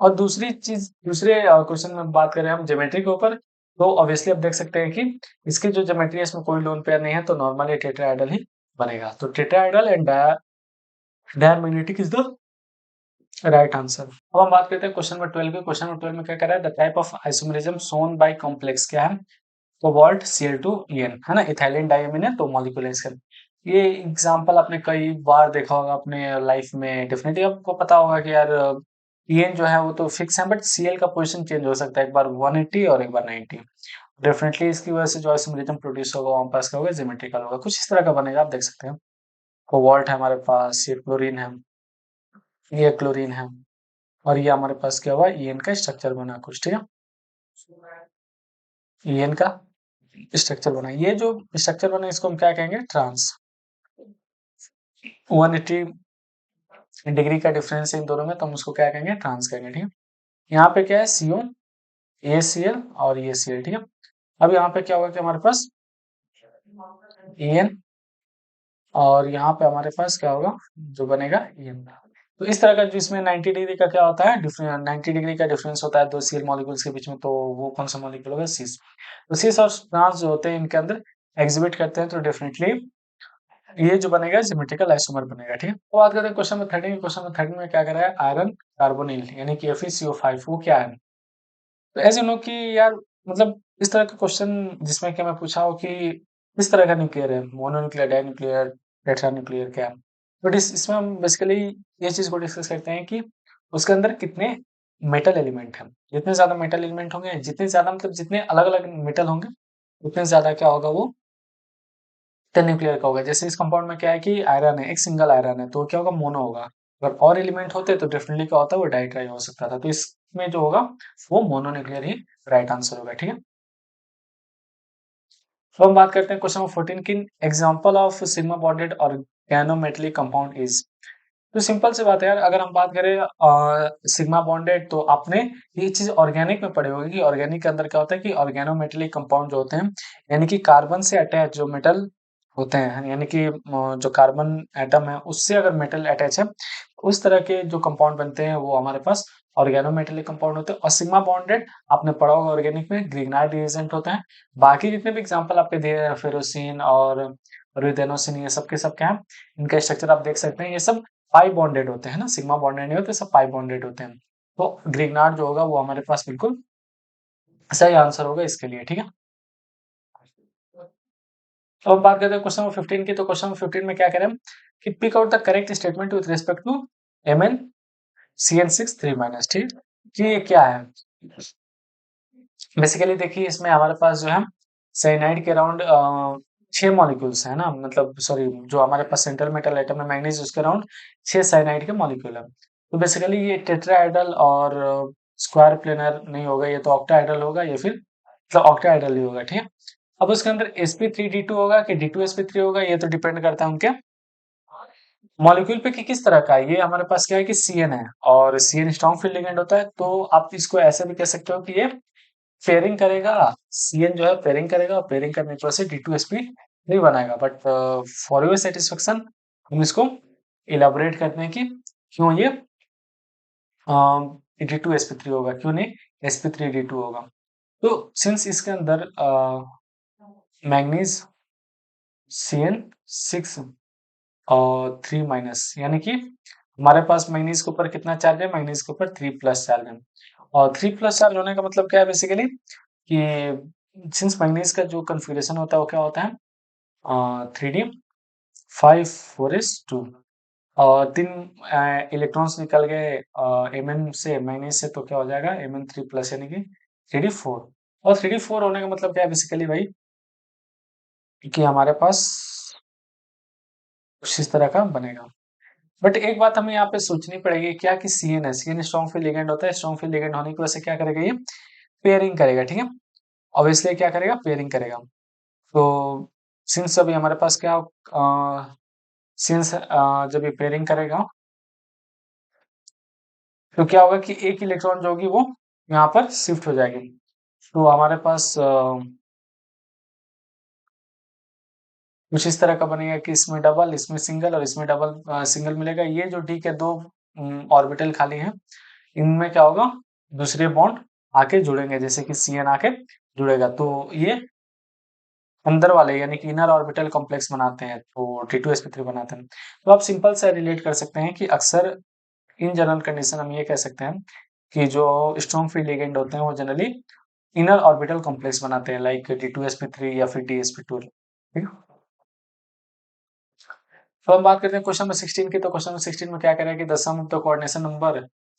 और दूसरी चीज, दूसरे क्वेश्चन में बात करें हम ज्योमेट्री के ऊपर, तो ऑब्वियसली आप देख सकते हैं कि इसकी जो ज्योमेट्री है इसमें कोई लोन पेयर नहीं है, तो नॉर्मली टेट्राहेड्रल ही बनेगा। तो tetrahedral and diamagnetic is the right answer. अब हम बात करते हैं क्वेश्चन नंबर 12 के। क्वेश्चन नंबर 12 में क्या कर रहा है, the type of isomerism shown by complex क्या है, कोबाल्ट Cl2En, है ना, इथाइलिन डायमीन है, तो मॉलिक्यूल है इसका। ये एग्जांपल आपने कई बार देखा होगा अपने लाइफ में, डेफिनेटली आपको पता होगा कि यार En जो है वो तो फिक्स है, बट Cl का पोजीशन चेंज हो सकता है, एक बार 180 और एक बार 90। डेफिनेटली इसकी वजह से जो आइसोमेरिज्म प्रोड्यूस होगा वहां पास क्या होगा, ज्योमेट्रिकल होगा, कुछ इस तरह का बनेगा, आप देख सकते हैं। कोबाल्ट है हमारे पास, ये क्लोरीन है, ये क्लोरीन है, और ये हमारे पास क्या हुआ, En का स्ट्रक्चर बना कुछ, ठीक है, En का स्ट्रक्चर बना, ये जो स्ट्रक्चर बना इसको हम क्या कहेंगे, ट्रांस। 180 डिग्री का डिफरेंस है इन दोनों में, तो हम उसको क्या कहेंगे, ट्रांस कहेंगे, ठीक है। यहाँ पे क्या है, CO ACl और ये Cl, ठीक है। अब यहाँ पे क्या होगा कि हमारे पास En और यहाँ पे हमारे पास क्या होगा, जो बनेगा ये। तो इस तरह का जो इसमें 90 डिग्री का क्या होता है, 90 डिग्री का डिफरेंस होता है दो सीएल मॉलिक्यूल्स के बीच में, तो वो कौन सा मॉलिक्यूल होगा, सीस। तो सीस और ट्रांस जो होते हैं इनके अंदर एग्जिबिट करते हैं, तो डेफिनेटली ये जो बनेगा सिमेट्रिकल आइसोमर बनेगा, ठीक है। तो बात करते हैं क्वेश्चन नंबर 13। क्वेश्चन नंबर 13 में क्या करा है, आयरन कार्बोनिल यानी कि FeCO5 वो क्या है। तो एज यू नो कि यार मतलब इस तरह का क्वेश्चन जिसमें कि मैं पूछा हो कि किस तरह का न्यूक्लियर है, मोनोन्यूक्लियर, डाइन्यूक्लियर, टेट्रान्यूक्लियर, क्या है। बट इसमें हम बेसिकली ये चीज को डिस्कस करते हैं कि उसके अंदर कितने मेटल एलिमेंट हैं। जितने ज्यादा मेटल एलिमेंट होंगे, जितने ज्यादा मतलब जितने अलग अलग मेटल होंगे, उतने ज्यादा क्या होगा, वो न्यूक्लियर का होगा। जैसे इस कंपाउंड में क्या है कि आयरन है, एक सिंगल आयरन है, तो क्या होगा, मोनो होगा। अगर और एलिमेंट होते तो डेफिनेटली क्या होता है, वो डाइट्राई हो सकता था। तो इसमें जो होगा वो मोनोन्यूक्लियर ही राइट आंसर होगा, ठीक है। तो हम बात करते हैं क्वेश्चन नंबर 14 की, example of sigma bonded organometallic compound is. तो सिंपल सी बात है यार, अगर हम बात करें सिग्मा बॉन्डेड, तो आपने ये चीज ऑर्गेनिक में पढ़ी होगी कि ऑर्गेनिक के अंदर क्या होता है कि ऑर्गेनोमेटेलिक कंपाउंड जो होते हैं, यानी कि कार्बन से अटैच जो मेटल होते हैं, यानी कि जो कार्बन एटम है उससे अगर मेटल अटैच है, उस तरह के जो कंपाउंड बनते हैं वो हमारे पास ऑर्गेनोमेटेलिक कंपाउंड होते हैं। और सिग्मा बॉन्डेड आपने पढ़ा होगा ऑर्गेनिक में ग्रिग्नार्ड रिएजेंट होता है। बाकी जितने भी एग्जांपल आपके दिए हैं, फेरोसिन और रुइदेनोसिन, ये सब के सब क्या है, इनका स्ट्रक्चर आप देख सकते हैं, ये सब पाई बॉन्डेड होते हैं ना, सिग्मा बॉन्डेड नहीं होते, सब पाई बॉन्डेड होते हैं। तो ग्रिग्नार्ड जो होगा वो हमारे पास बिल्कुल सही आंसर होगा इसके लिए, ठीक है। तो अब बात करते हैं क्वेश्चन नंबर 15 की। तो क्वेश्चन नंबर 15 में क्या करें हम कि pick out the correct statement with respect to MnCN6 3 minus, ठीक। कि ये क्या है, बेसिकली देखिए इसमें हमारे पास जो है साइनाइड के अराउंड 6 मॉलिक्यूल्स है ना, मतलब सॉरी, जो हमारे पास सेंट्रल मेटल एटम है मैग्नीज, उसके अराउंड 6 साइनाइड के मॉलिक्यूल है। तो बेसिकली ये टेट्राहेड्रल और स्क्वायर प्लेनर नहीं होगा, ये तो ऑक्टाहेड्रल होगा, ये फिर मतलब ऑक्टाहेड्रल ही होगा, ठीक है। अब उसके अंदर sp3d2 होगा कि d2sp3 होगा, ये तो डिपेंड करता है उनके मॉलिक्यूल पे कि किस तरह का है। ये हमारे पास क्या है कि CN है, और CN स्ट्रॉन्ग फील्ड लिगेंड होता है, तो आप इसको ऐसे भी कह सकते हो कि ये पेयरिंग करेगा, CN जो है पेयरिंग करेगा, और पेयरिंग करने की वजह से D2sp3 बनाएगा। बट फॉर योर सेटिस्फेक्शन हम इसको इलाबोरेट करते हैं कि क्यों ये D2sp3 होगा, क्यों नहीं sp3d2 होगा। तो सिंस इसके अंदर मैग्नीज CN6 और 3 माइनस, यानी कि हमारे पास मैग्नीज के ऊपर कितना चार्ज है, मैग्नीज के ऊपर 3 प्लस चार्ज है। और 3 प्लस चार्ज होने का मतलब क्या है बेसिकली कि सिंस मैग्नीज का जो कन्फिगरेशन होता है वो क्या होता है 3d5 4s2, और 3 इलेक्ट्रॉन्स निकल गए Mn से, मैग्नीज से, तो क्या हो जाएगा Mn3 प्लस, यानी कि 3d4। और 3d4 होने का मतलब क्या है बेसिकली भाई कि हमारे पास कुछ इस तरह का बनेगा। बट एक बात हमें यहाँ पे सोचनी पड़ेगी, क्या कि CN है, CN स्ट्रॉन्ग फील्ड लिगेंड होता है, स्ट्रॉन्ग फील्ड लिगेंड होने की वजह से क्या करेगा, ये पेयरिंग करेगा, ठीक है। ऑब्वियसली क्या करेगा, पेयरिंग करेगा। तो सिंस अभी हमारे पास क्या सिंस जब ये पेयरिंग करेगा तो क्या होगा कि एक इलेक्ट्रॉन जो होगी वो यहाँ पर शिफ्ट हो जाएगी। तो हमारे पास कुछ इस तरह का बनेगा कि इसमें डबल, इसमें सिंगल, और इसमें डबल सिंगल मिलेगा। ये जो डी के दो ऑर्बिटल खाली हैं, इनमें क्या होगा, दूसरे बॉन्ड आके जुड़ेंगे, जैसे कि CN आके जुड़ेगा, तो ये अंदर वाले यानी कि इनर ऑर्बिटल कॉम्प्लेक्स बनाते हैं, तो T2sp3 बनाते हैं। तो आप सिंपल से रिलेट कर सकते हैं कि अक्सर इन जनरल कंडीशन हम ये कह सकते हैं कि जो स्ट्रॉन्ग फील्ड लिगेंड होते हैं वो जनरली इनर ऑर्बिटल कॉम्प्लेक्स बनाते हैं, लाइक T2sp3 या फिर DsP2, ठीक है। तो हम बात करते हैं क्वेश्चन नंबर 16 की। तो क्वेश्चन नंबर 16 में क्या कह रहा है कि the sum of the coordination number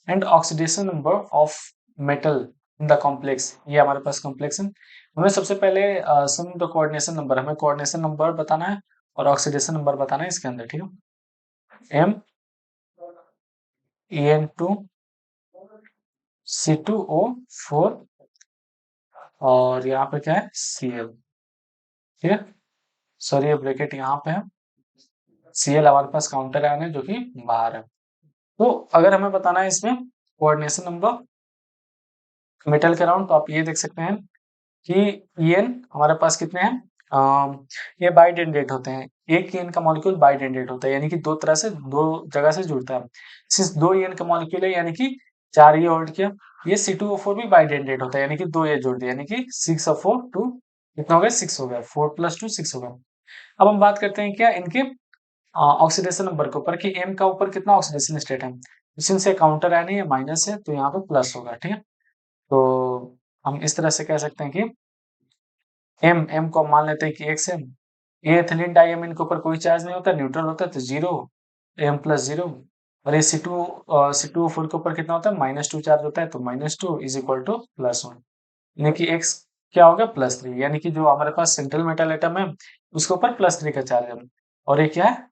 and oxidation number of metal in the complex, ये हमारे पास कॉम्प्लेक्स है। हमें सबसे पहले sum of the coordination number, हमें कोऑर्डिनेशन नंबर बताना है और ऑक्सीडेशन नंबर बताना है इसके अंदर, ठीक है। MeN2C2O4, और यहाँ पे क्या है Cl, ठीक है। सॉरी ये ब्रैकेट यहाँ पे है, Cl हमारे पास काउंटर आयन है जो कि बाहर है। तो अगर हमें बताना है इसमें कोऑर्डिनेशन नंबर मेटल के अराउंड, तो आप ये देख सकते हैं कि En हमारे पास कितने हैं, ये बाइडेंडेट होते हैं, एक ही इनका मॉलिक्यूल बाइडेंडेट होता है, यानी कि दो जगह से जुड़ता है। सिंस दो ही इनका मॉलिक्यूल है, यानी कि 4 ये होल्ड किया। ये C2O4 भी बाइडेंडेट होता है, यानी कि दो ये जोड़ दिया, यानी कि 6 और 4 2 कितना हो गया, 6 हो गया। 4 + 2 6 हो गया। अब हम बात करते हैं क्या इनके ऑक्सीडेशन नंबर के ऊपर कि M का ऊपर कितना ऑक्सीडेशन स्टेट है। सिंस ये काउंटर आयन है, ये माइनस है, तो यहाँ पे प्लस होगा। ठीक है, तो हम इस तरह से कह सकते हैं कि M को हम मान लेते हैं कि x है। ये एथिलीन डाइअमीन के ऊपर कोई चार्ज नहीं होता, न्यूट्रल होता है, तो 0 M + 0। और ये C2O4 के ऊपर कितना होता है, -2 चार्ज होता है, तो -2 इज इक्वल टू +1, यानी कि x क्या हो गया, +3, यानी कि जो हमारे पास सेंट्रल मेटल एटम है उसके ऊपर +3 का चार्ज है। और ये क्या है,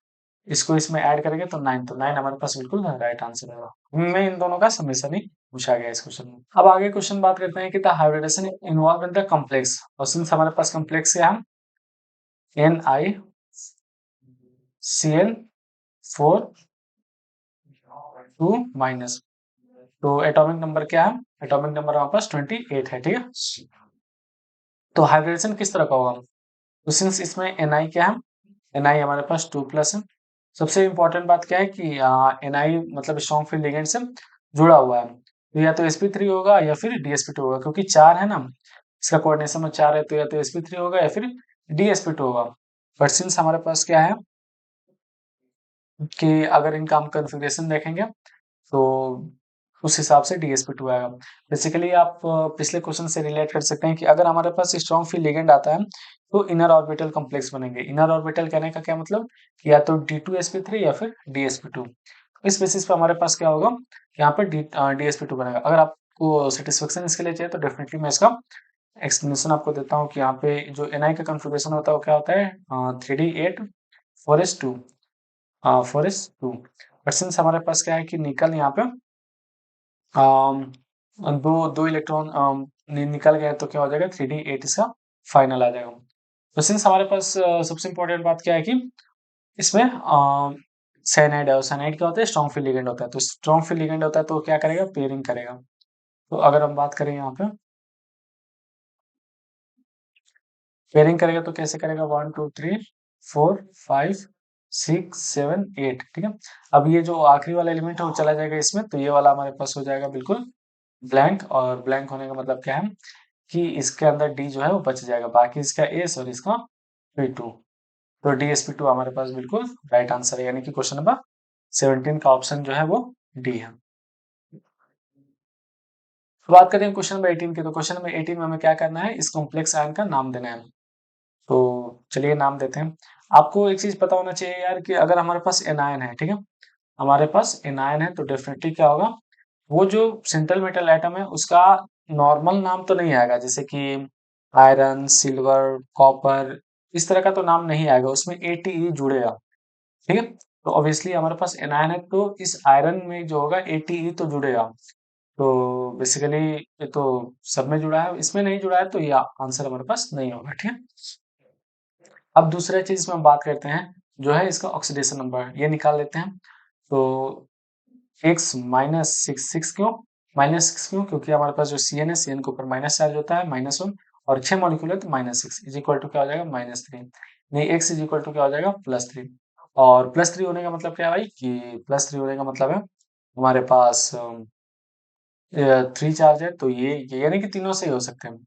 इसको इसमें ऐड करेंगे तो 9, तो 9 हमारे पास बिल्कुल राइट आंसर होगा। में इन दोनों का समेशन ही पूछा गया इस क्वेश्चन में। अब आगे क्वेश्चन बात करते हैं कि the hybridisation involved in the complex, और सिंस हमारे पास कॉम्प्लेक्स क्या है, NiCl4 2 माइनस, तो एटॉमिक नंबर क्या है, एटॉमिक नंबर हमारे पास 28 है। ठीक है, तो हाइब्रिडेशन किस तरह का होगा, तो सिंस इसमें Ni क्या है, Ni हमारे पास 2+ है। सबसे इम्पोर्टेंट बात क्या है कि Ni मतलब स्ट्रॉन्ग फील्ड लिगेंड से जुड़ा हुआ है, तो या तो sp3 होगा या फिर dsp2 होगा, क्योंकि 4 है ना, इसका कोऑर्डिनेशन में 4 है, तो या तो sp3 होगा या फिर dsp2 होगा। बट सिंस हमारे पास क्या है कि अगर इनका हम कॉन्फ़िगरेशन देखेंगे तो उस हिसाब से dsp2 आएगा। बेसिकली आप पिछले क्वेश्चन से रिलेट कर सकते हैं कि अगर हमारे पास स्ट्रॉन्ग फील्ड लिगेंड आता है तो इनर ऑर्बिटल कॉम्प्लेक्स बनेंगे। इनर ऑर्बिटल कहने का क्या मतलब, कि या तो D2sp3 या फिर dsp2। इस बेसिस पे हमारे पास क्या होगा, यहाँ पे dsp2 बनेगा। अगर आपको सेटिस्फेक्शन इसके लिए चाहिए तो डेफिनेटली मैं इसका एक्सप्लेनेशन आपको देता हूँ कि यहाँ पे जो Ni का कॉन्फ़िगरेशन होता है वो क्या होता है, 3d8 4s2 4s2। But since हमारे पास क्या है कि निकल यहाँ पे अम, दो दो इलेक्ट्रॉन निकल गए, तो क्या हो जाएगा, 3d8 इसका फाइनल आ जाएगा। तो सिंस हमारे पास सबसे इम्पोर्टेंट बात क्या है कि इसमें साइनाइड है, और साइनाइड क्या होता है, स्ट्रॉन्ग फील्ड लिगेंड होता है। तो स्ट्रॉन्ग फील्ड लिगेंड होता है तो क्या करेगा, पेयरिंग करेगा। तो अगर हम बात करें यहाँ पे पेयरिंग करेगा तो कैसे करेगा, 1 2 3 4 5 6 7 8। ठीक है, अब ये जो आखिरी वाला एलिमेंट है वो चला जाएगा इसमें, तो ये वाला हमारे पास हो जाएगा बिल्कुल ब्लैंक। और ब्लैंक होने का मतलब क्या है कि इसके अंदर डी जो है वो बच जाएगा, बाकी इसका एस और इसका P2। तो DsP2 हमारे पास बिल्कुल राइट आंसर है, यानी कि क्वेश्चन नंबर 17 का ऑप्शन जो है वो डी है। तो बात करें क्वेश्चन नंबर 18 की, तो क्वेश्चन नंबर 18 में हमें क्या करना है, इस कॉम्प्लेक्स आयन का नाम देना है। तो चलिए नाम देते हैं। आपको एक चीज पता होना चाहिए यार कि अगर हमारे पास एनायन है, ठीक है, हमारे पास एनायन है, तो डेफिनेटली क्या होगा, वो जो सेंट्रल मेटल एटम है उसका नॉर्मल नाम तो नहीं आएगा, जैसे कि आयरन, सिल्वर, कॉपर, इस तरह का तो नाम नहीं आएगा, उसमें ATE जुड़ेगा। ठीक है, तो ऑब्वियसली हमारे पास एनायन है तो इस आयरन में जो होगा ATE तो जुड़ेगा। तो बेसिकली ये तो सब में जुड़ा है, इसमें नहीं जुड़ा है, तो ये आंसर हमारे पास नहीं होगा। ठीक है, अब दूसरा चीज में हम बात करते हैं, जो है इसका ऑक्सीडेशन नंबर, ये निकाल लेते हैं। तो x -6 क्यों, -6 क्यों, क्योंकि हमारे पास जो CN है, CN के ऊपर माइनस चार्ज होता है, -1, और 6 मॉलिक्यूल है तो -6 इज इक्वल टू क्या हो जाएगा, -3। नहीं, x इज इक्वल टू क्या हो जाएगा, +3। और +3 होने का मतलब क्या है भाई, कि +3 होने का मतलब है हमारे पास 3 चार्ज है, तो ये यानी कि तीनों से ही हो सकते हैं।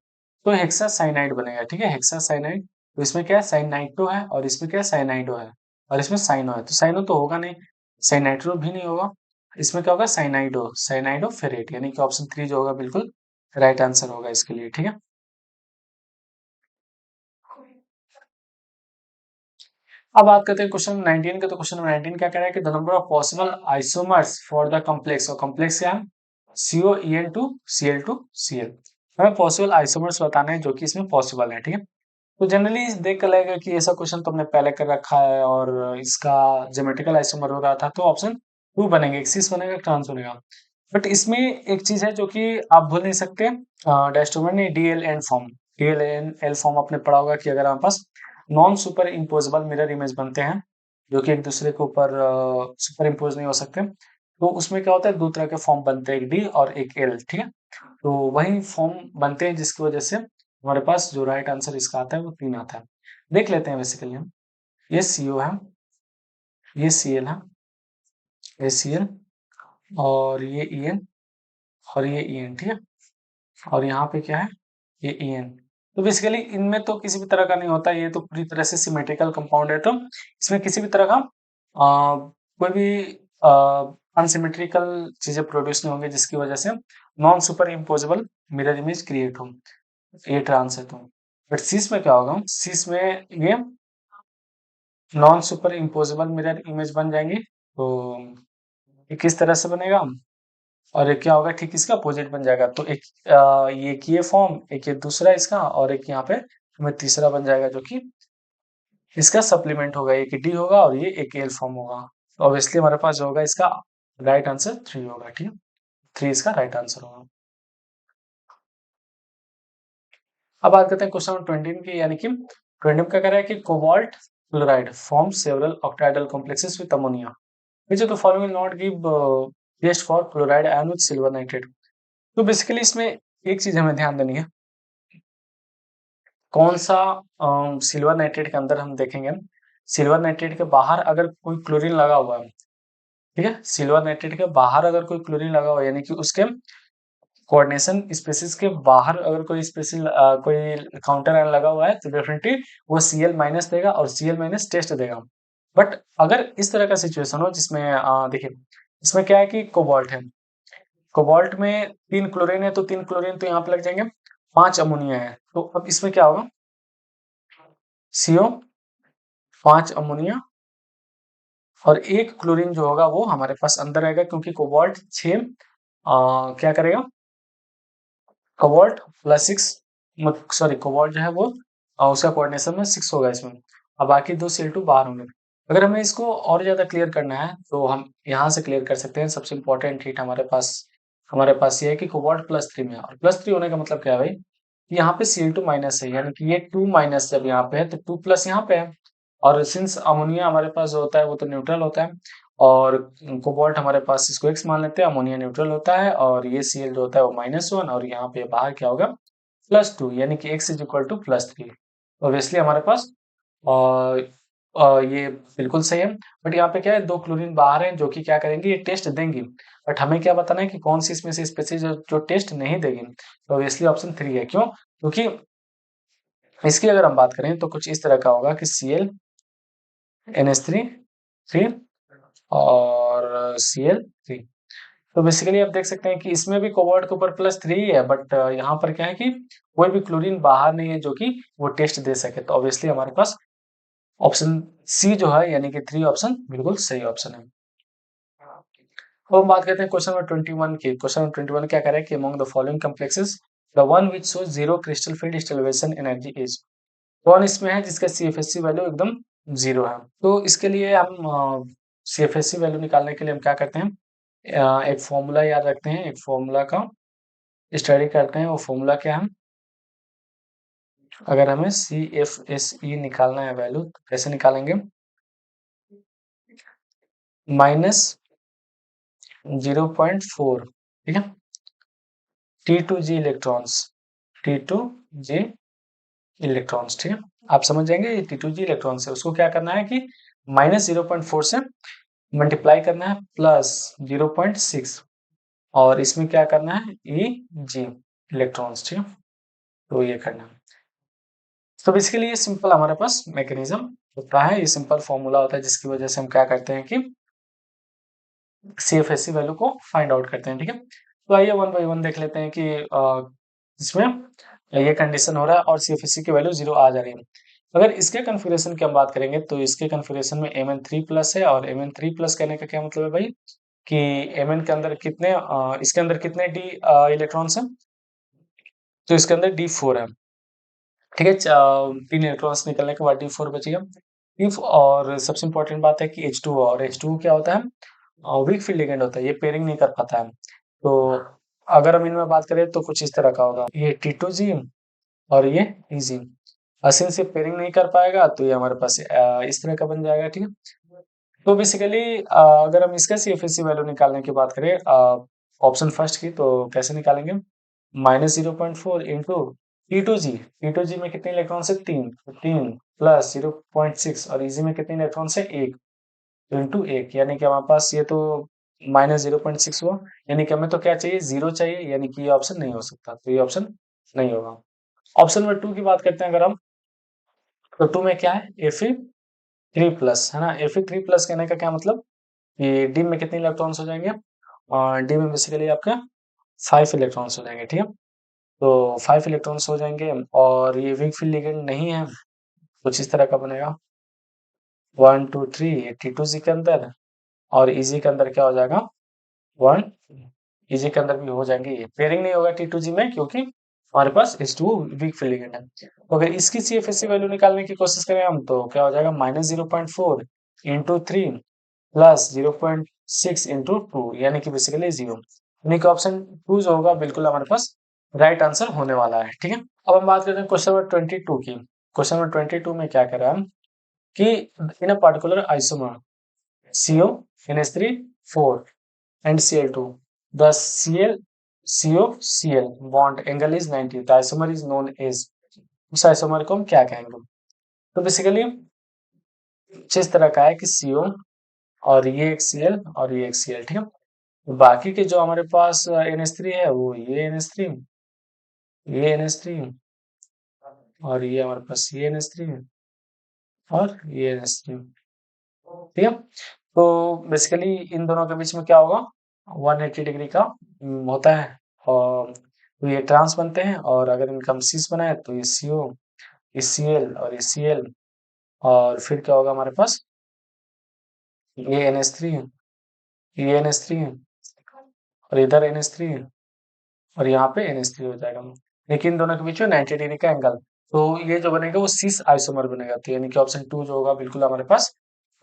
तो हेक्सा साइनाइड बनेगा। ठीक है, हेक्सा साइनाइड, तो इसमें क्या है, साइनाइटो है, और इसमें क्या है, साइनाइडो है, और इसमें साइनो है, तो साइनो तो होगा नहीं, साइनाइट्रो भी नहीं होगा, इसमें क्या होगा, साइनाइडो, साइनाइडो फेरेट, यानी कि ऑप्शन 3 जो होगा बिल्कुल राइट आंसर होगा इसके लिए। ठीक है, अब बात करते हैं क्वेश्चन 19 के, तो क्वेश्चन 19 क्या कह रहा है कि the number of possible isomers for the complex, और कॉम्प्लेक्स क्या है, COEN2 Cl2Cl। हमें पॉसिबल आइसोमर्स बताने हैं जो कि इसमें पॉसिबल है। ठीक है, तो जनरली देख कर लगेगा कि ऐसा क्वेश्चन तुमने पहले कर रखा है और इसका ज्योमेट्रिकल आइसोमर हो रहा था, तो ऑप्शन 2 बनेंगे, एक सिस बनेगा, एक ट्रांस बनेगा। बट इसमें एक चीज है जो कि आप भूल नहीं सकते, डायस्ट्रोमर ने DL फॉर्म, DL फॉर्म आपने पढ़ा होगा कि अगर हमारे पास non superimposable mirror image बनते हैं जो कि एक दूसरे के ऊपर सुपर इम्पोज नहीं हो सकते, तो उसमें क्या होता है, दो तरह के फॉर्म बनते हैं, एक D और एक L। ठीक है, तो वही फॉर्म बनते हैं जिसकी वजह से हमारे पास जो राइट आंसर इसका आता है वो 3 आता है। देख लेते हैं बेसिकली हम। ये CO है, ये Cl है, ये Cl और ये En और ये En, ठीक है। और यहाँ पे क्या है, ये En। तो बेसिकली इनमें तो किसी भी तरह का नहीं होता, ये तो पूरी तरह से सिमेट्रिकल कंपाउंड है, तो इसमें किसी भी तरह का कोई भी अनसिमेट्रिकल चीजें प्रोड्यूस नहीं होंगे, जिसकी वजह से non superimposable mirror image create हो, ये ट्रांस है। तो बट सीस में क्या होगा, सीस में ये non superimposable mirror image बन जाएंगी। तो ये किस तरह से बनेगा, और एक क्या होगा, ठीक इसका अपोजिट बन जाएगा। तो एक ये एक ये फॉर्म, एक ये दूसरा इसका, और एक यहाँ पे हमें तीसरा बन जाएगा जो कि इसका सप्लीमेंट होगा, एक डी होगा और ये एक एल फॉर्म होगा। तो ऑब्वियसली हमारे पास जो होगा इसका राइट आंसर 3 होगा, ठीक है। 3 इसका राइट आंसर होगा। अब बात करते हैं क्वेश्चन नंबर 20 की, यानी कि 20 में क्या कह रहा है कि cobalt chloride form several ऑक्टाइडल complexes with ammonia, which of the following will not give test for chloride ion with silver nitrate। तो बेसिकली इसमें एक चीज हमें ध्यान देनी है, कौन सा सिल्वर नाइट्रेट के अंदर हम देखेंगे, सिल्वर नाइट्रेट के बाहर अगर कोई क्लोरीन लगा हुआ है, ठीक है, सिल्वर नाइट्रेट के बाहर अगर कोई क्लोरीन लगा हुआ है, यानी कि उसके कोऑर्डिनेशन स्पेसिस के बाहर अगर कोई स्पेसिस कोई काउंटर आयन लगा हुआ है, तो डेफिनेटली वो Cl माइनस देगा और Cl माइनस टेस्ट देगा। बट अगर इस तरह का सिचुएशन हो जिसमें देखिए, इसमें क्या है कि कोबाल्ट है, कोबाल्ट में 3 क्लोरीन है, तो 3 क्लोरीन तो यहाँ पे लग जाएंगे, 5 अमोनिया है। तो अब इसमें क्या होगा, CO 5 अमोनिया और एक क्लोरीन जो होगा वो हमारे पास अंदर आएगा, क्योंकि कोबाल्ट 6 क्या करेगा, कोबाल्ट प्लस 6, सॉरी कोबाल्ट जो है वो उसका कोऑर्डिनेशन में 6 होगा इसमें, और बाकी 2 Cl2 बाहर होंगे। अगर हमें इसको और ज्यादा क्लियर करना है तो हम यहाँ से क्लियर कर सकते हैं। सबसे इंपॉर्टेंट हिट हमारे पास ये है कि कोबाल्ट +3 में है, और +3 होने का मतलब क्या है भाई, कि यहाँ पे Cl2 माइनस है, यानी कि ये 2 माइनस जब यहाँ पे है तो 2 प्लस यहाँ पे है। और सिंस अमोनिया हमारे पास जो होता है वो तो न्यूट्रल होता है, और कोबाल्ट हमारे पास इसको x मान लेते हैं, अमोनिया न्यूट्रल होता है, और ये Cl जो होता है वो -1, और यहाँ पे बाहर क्या होगा, +2, यानी कि x is equal to +3। Obviously हमारे पास और ये बिल्कुल सही है। बट यहाँ पे क्या है, 2 क्लोरीन बाहर हैं जो कि क्या करेंगे, ये टेस्ट देंगी, बट हमें क्या बताना है कि कौन सी इसमें से स्पेसीज जो टेस्ट नहीं देगी। तो ऑब्वियसली ऑप्शन 3 है। क्यों, क्योंकि इसकी अगर हम बात करें तो कुछ इस तरह का होगा कि Cl NH3 3 और Cl3। तो बेसिकली आप देख सकते हैं कि इसमें भी कोबाल्ट के ऊपर +3 ही है, बट यहाँ पर क्या है कि कोई भी क्लोरीन बाहर नहीं है जो कि वो टेस्ट दे सके। तो ऑब्वियसली हमारे पास ऑप्शन सी जो है, यानी कि 3 ऑप्शन बिल्कुल सही ऑप्शन है। अब हम बात करते हैं क्वेश्चन नंबर 21 की। क्वेश्चन नंबर 21 क्या कह रहा है कि among the following complexes the one which show zero crystal field stimulation energy is, कौन इसमें है जिसका CFSC वैल्यू एकदम 0 है। तो इसके लिए हम CFSC वैल्यू निकालने के लिए हम क्या करते हैं, एक फॉर्मूला याद रखते हैं, एक फॉर्मूला का स्टडी करते हैं। वो फॉर्मूला क्या है, अगर हमें CFSE निकालना है वैल्यू, तो कैसे निकालेंगे, -0.4, ठीक है, T2G इलेक्ट्रॉन्स, T2G इलेक्ट्रॉन्स, ठीक है, आप समझ जाएंगे। ये T2G इलेक्ट्रॉन्स है, उसको क्या करना है कि -0.4 से मल्टीप्लाई करना है +0.6, और इसमें क्या करना है, EG इलेक्ट्रॉन्स, ठीक है, तो ये करना है। तो बेसिकली ये सिंपल हमारे पास मैकेनिज्म होता है, ये सिंपल फॉर्मूला होता है जिसकी वजह से हम क्या करते हैं कि CFSC वैल्यू को फाइंड आउट करते हैं, ठीक है। तो आइए 1 बाय 1 देख लेते हैं कि इसमें ये कंडीशन हो रहा है और CFSC की वैल्यू 0 आ जा रही है। अगर इसके कन्फिगरेशन की हम बात करेंगे तो इसके कन्फिगरेशन में Mn3+ है, और Mn3+ कहने का क्या मतलब है भाई, कि Mn के अंदर कितने इसके अंदर कितने d इलेक्ट्रॉन्स हैं, तो इसके अंदर D4 है, ठीक है। 3 इलेक्ट्रॉन्स निकलने के बाद D4 बचेगा। और सबसे इंपॉर्टेंट बात है कि H2 और H2 क्या होता है, वीक फील्ड लिगेंड होता है, ये पेयरिंग नहीं कर पाता है। तो अगर हम इनमें बात करें तो कुछ इस तरह का होगा, ये T2G और ये EG, असिन से पेयरिंग नहीं कर पाएगा तो ये हमारे पास इस तरह का बन जाएगा, ठीक है। तो बेसिकली अगर हम इसका CFSC वैल्यू निकालने की बात करें ऑप्शन फर्स्ट की, तो कैसे निकालेंगे, -0.4 इंटू T2G में कितने इलेक्ट्रॉन है? 3, तो 3 प्लस 0.6 और इजी में कितने इलेक्ट्रॉन है? 1, तो इंटू 1, यानी कि हमारे पास ये तो माइनस 0.6 हुआ, यानी कि हमें तो क्या चाहिए? 0 चाहिए, यानी कि ये ऑप्शन नहीं हो सकता, तो ये ऑप्शन नहीं होगा। ऑप्शन नंबर 2 की बात करते हैं अगर हम, तो 2 में क्या है? Fe3+ है ना। Fe3+ कहने का क्या मतलब? ये डी में कितने इलेक्ट्रॉन्स हो जाएंगे? और डी में बेसिकली आपका 5 इलेक्ट्रॉन्स हो जाएंगे, ठीक है। तो 5 इलेक्ट्रॉन्स हो जाएंगे और ये वीक फील्ड लिगेंड नहीं है, कुछ इस तरह का बनेगा 1 2 3 T2G के अंदर, और इजी के अंदर क्या हो जाएगा? 1, इजी के अंदर भी हो जाएंगे। ये पेयरिंग नहीं होगा T2G में क्योंकि हमारे पास H2 वीक फील्ड लिगेंड है। तो अगर इसकी CFSC वैल्यू निकालने की कोशिश करें हम, तो क्या हो जाएगा? माइनस 0.4 इंटू 3 प्लस 0.6 इंटू 2, यानी कि बेसिकली 0, यानी कि ऑप्शन 2 जो होगा बिल्कुल हमारे पास राइट आंसर होने वाला है, ठीक है। अब हम बात करते हैं क्वेश्चन नंबर 22 की। क्वेश्चन नंबर 22 में क्या कह रहा है कि in a particular isomer CO NH3 4 and Cl2, the CL bond angle is 90, the isomer is known as, उस आइसोमर को हम क्या कहेंगे? तो बेसिकली जिस तरह का है कि CO और ये एक Cl और ये एक Cl, ठीक है। बाकी के जो हमारे पास NH3 है वो ये NH3, ये NH3 और ये हमारे पास ये NH3 और ये NH3, ठीक है। तो बेसिकली इन दोनों के बीच में क्या होगा? 180 डिग्री का होता है, और तो ये ट्रांस बनते हैं, और अगर इनका हम सीस बनाए तो ये CO, ये Cl और ये Cl, और फिर क्या होगा हमारे पास? ये NH3 है, ये NH3 है और इधर NH3 है और यहाँ पे NH3 हो जाएगा। लेकिन इन दोनों के बीच में 90 डिग्री का एंगल, तो ये जो बनेगा वो सीस आइसोमर बनेगा, तो यानी कि ऑप्शन 2 जो होगा बिल्कुल हमारे पास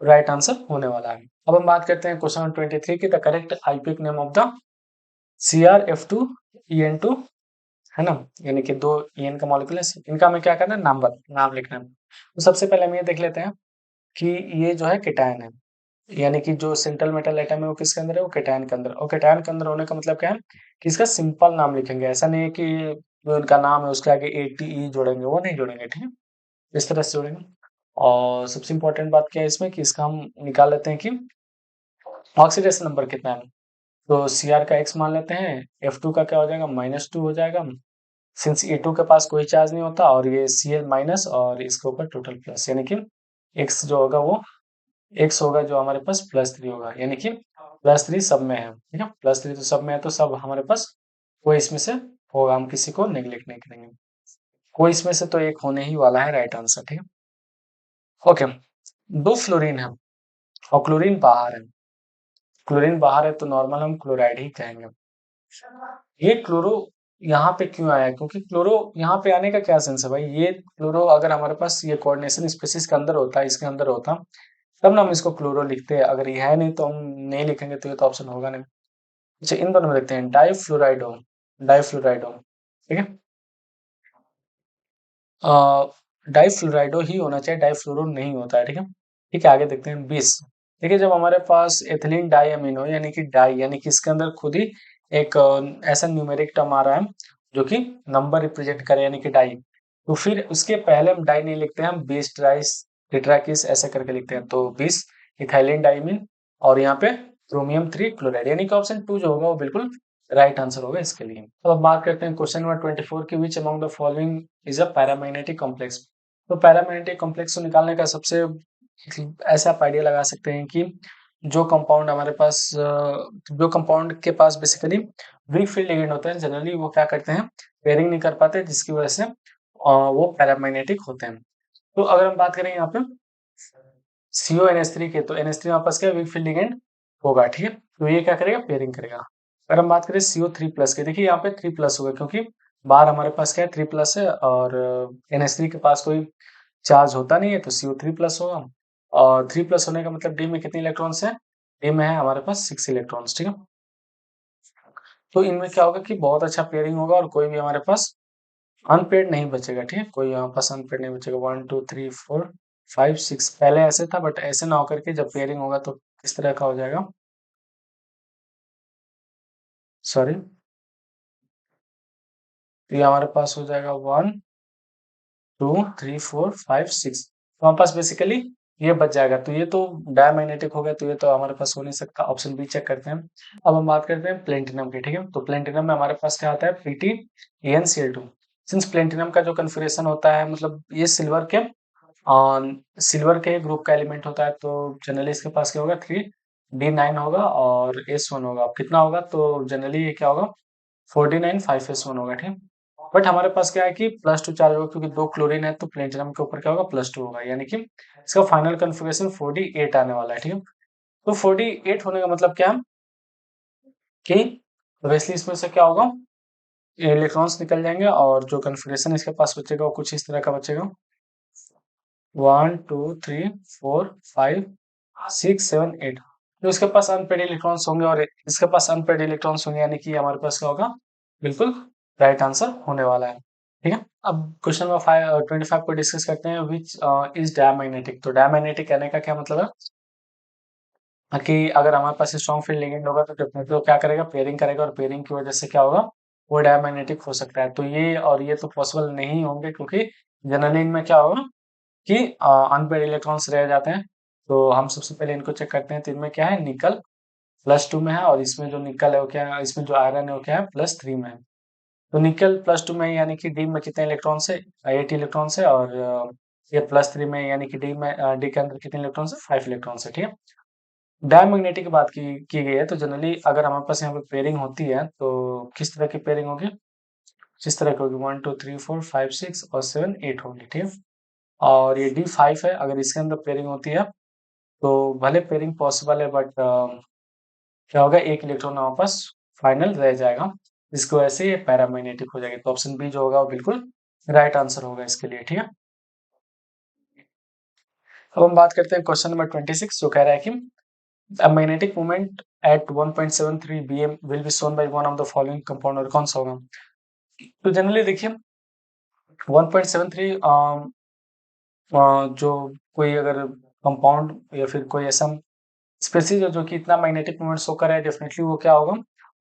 राइट आंसर होने वाला है। अब हम बात करते हैं क्वेश्चन नंबर 23 की, the correct IUPAC name of the CrF2En2, है ना, यानी कि 2 EN का मॉलिक्यूल है, इनका हमें क्या करना है? नाम लिखना है। तो सबसे पहले हम ये देख लेते हैं कि ये जो है केटायन है, यानी कि जो सेंट्रल मेटल एटम है वो किसके अंदर है? वो केटायन के अंदर। और केटायन के अंदर होने का मतलब क्या है कि इसका सिंपल नाम लिखेंगे, ऐसा नहीं है कि जो इनका नाम है उसके आगे ATE जोड़ेंगे, वो नहीं जोड़ेंगे, ठीक है, इस तरह से जोड़ेंगे। और सबसे इंपॉर्टेंट बात क्या है इसमें कि इसका हम निकाल लेते हैं कि ऑक्सीडेशन नंबर कितना है। तो Cr का x मान लेते हैं, F2 का क्या हो जाएगा? -2 हो जाएगा, सिंस E2 के पास कोई चार्ज नहीं होता, और ये Cl माइनस और इसके ऊपर टोटल प्लस, यानी कि x जो होगा वो x होगा जो हमारे पास +3 होगा, यानी कि +3 सब में है, ठीक है। +3 तो सब में है, तो सब हमारे पास कोई इसमें से होगा, हम किसी को नेग्लेक्ट नहीं करेंगे, कोई इसमें से तो एक होने ही वाला है राइट आंसर, ठीक है। ओके, 2 फ्लोरीन है और क्लोरीन बाहर है, क्लोरीन बाहर है तो नॉर्मल हम क्लोराइड ही कहेंगे। ये क्लोरो यहाँ पे क्यों आया? क्योंकि क्लोरो यहाँ पे आने का क्या सेंस है भाई? ये क्लोरो अगर हमारे पास ये कोऑर्डिनेशन स्पेसिस के अंदर होता, इसके अंदर होता, तब ना हम इसको क्लोरो लिखते हैं। अगर ये है नहीं तो हम नहीं लिखेंगे, तो ये तो ऑप्शन होगा नहीं। अच्छा, इन दोनों में देखते हैं, डाइफ्लोराइडो, डाइफ्लोराइडो, ठीक है। डाइफ्लोराइडो ही होना चाहिए, डाइफ्लोरो नहीं होता है, ठीक है। ठीक है, आगे देखते हैं 20। देखिए, जब हमारे पास एथिलीन डाई अमीनो यानी कि डाई, यानी कि इसके अंदर खुद ही एक ऐसा न्यूमेरिक टर्म आ रहा है जो कि नंबर रिप्रेजेंट करे, यानी कि डाई, तो फिर उसके पहले हम डाई नहीं लिखते हैं, हम 20 ट्राइस टेट्राकिस ऐसे करके लिखते हैं, तो 20 इथाइलिन डाइमीन और यहाँ पे क्रोमियम 3 क्लोराइड, यानी कि ऑप्शन 2 जो होगा वो बिल्कुल राइट आंसर होगा इसके लिए। तो अब बात करते हैं क्वेश्चन नंबर 24 की, which among the following is a paramagnetic complex. तो पैरामैग्नेटिक कॉम्प्लेक्स को निकालने का सबसे ऐसा आप आइडिया लगा सकते हैं कि जो कंपाउंड हमारे पास जो कंपाउंड के पास बेसिकली वीक फील्ड लिगेंड होते हैं, जनरली वो क्या करते हैं? पेयरिंग नहीं कर पाते, जिसकी वजह से वो पैरामैग्नेटिक होते हैं। तो अगर हम बात करें यहाँ पे CONH3 के, तो NH3 हमारे पास क्या वीक फील्ड लिगेंड होगा, ठीक है। तो ये क्या करेगा? पेयरिंग करेगा। अगर हम बात करें CO3+ के, देखिए यहाँ पे 3+ होगा क्योंकि बाहर हमारे पास क्या है? 3+ है, और NH3 के पास कोई चार्ज होता नहीं है, तो CO3+ होगा। और 3+ होने का मतलब डी में कितने इलेक्ट्रॉन्स है? डी में है हमारे पास 6 इलेक्ट्रॉन्स, ठीक है। तो इनमें क्या होगा कि बहुत अच्छा पेयरिंग होगा और कोई भी हमारे पास अनपेड नहीं बचेगा, ठीक है, कोई हमारे पास अनपेड नहीं बचेगा। 1 2 3 4 5 6 पहले ऐसे था, बट ऐसे ना होकर के जब पेयरिंग होगा तो किस तरह का हो जाएगा? सॉरी, तो ये हमारे पास हो जाएगा 1 2 3 4 5 6। तो हमारे पास बेसिकली ये बच जाएगा। तो ये तो डायमैग्नेटिक हो गया, तो ये तो हमारे पास हो नहीं सकता। ऑप्शन बी चेक करते हैं। अब हम बात करते हैं प्लेटिनम की, ठीक है। तो प्लेटिनम में हमारे पास क्या आता है, PtNCl2। सिंस प्लेटिनम का जो कन्फिगरेशन होता है, मतलब ये सिल्वर के ग्रुप का एलिमेंट होता है, तो जनरली इसके पास क्या होगा, 3d9 होगा और s1 होगा। अब कितना होगा, तो जनरली ये क्या होगा, 49 5s1 होगा, ठीक। बट हमारे पास क्या है कि +2 चार्ज होगा, क्योंकि 2 क्लोरीन है, तो प्लेटिनम के ऊपर क्या होगा, +2 होगा, यानी कि इसका फाइनल कन्फिगरेशन 48 आने वाला है, ठीक है। तो 48 होने का मतलब क्या है कि ऑब्वियसली इसमें से क्या होगा, इलेक्ट्रॉन्स निकल जाएंगे और जो कन्फिगरेशन इसके पास बचेगा वो कुछ इस तरह का बचेगा। 1 2 3 4 5 6 7 8। तो इसके पास अनपेड इलेक्ट्रॉन्स होंगे और इसके पास अनपेड इलेक्ट्रॉन्स होंगे, यानी कि हमारे पास क्या होगा, बिल्कुल राइट आंसर होने वाला है, ठीक है। अब क्वेश्चन नंबर 25 को डिस्कस करते हैं, विच इज डायमैग्नेटिक। तो डायमैग्नेटिक कहने का क्या मतलब है कि अगर हमारे पास स्ट्रॉन्ग फील्ड लिगेंड होगा तो डेफिनेटली वो क्या करेगा, पेयरिंग करेगा, और पेयरिंग की वजह से क्या होगा, वो डायमैग्नेटिक हो सकता है। तो ये और ये तो पॉसिबल नहीं होंगे, क्योंकि जनरली इनमें क्या होगा कि अनपेड इलेक्ट्रॉन्स रह जाते हैं। तो हम सबसे पहले इनको चेक करते हैं। तो इनमें क्या है, निकल +2 में है, और इसमें जो निकल है वो क्या है, इसमें जो आयरन है वो क्या है, +3 में है। तो निकल +2 में है, यानी कि डी में कितने इलेक्ट्रॉन्स है, 8 इलेक्ट्रॉन्स है, और ये +3 में है, यानी कि डी के अंदर कितने इलेक्ट्रॉन्स है, 5 इलेक्ट्रॉन्स है, ठीक है। डायमैग्नेटिक की बात की गई है, तो जनरली अगर हमारे पास यहाँ पे पेयरिंग होती है, तो किस तरह की पेयरिंग होगी, किस तरह की होगी, 1 2 3 4 5 6 और 7 8 होगी, ठीक है। और ये D5 है, अगर इसके अंदर पेयरिंग होती है तो भले पेयरिंग पॉसिबल है, बट क्या होगा, एक इलेक्ट्रॉन हमारे पास फाइनल रह जाएगा, जिसकी वजह से ये पैरामैग्नेटिक हो जाएगी। तो ऑप्शन बी जो होगा वो बिल्कुल राइट आंसर होगा इसके लिए, ठीक है। अब हम बात करते हैं क्वेश्चन नंबर 26, जो कह रहा है कि a magnetic moment at 1.73 bm will be shown by one of the following compound, और कौन सा होगा। तो जनरली देखिए 1.73 जो कोई अगर कंपाउंड या फिर कोई ऐसा स्पेसीज जो कि इतना मैग्नेटिक मोमेंट शो कर रहा है, डेफिनेटली वो क्या होगा,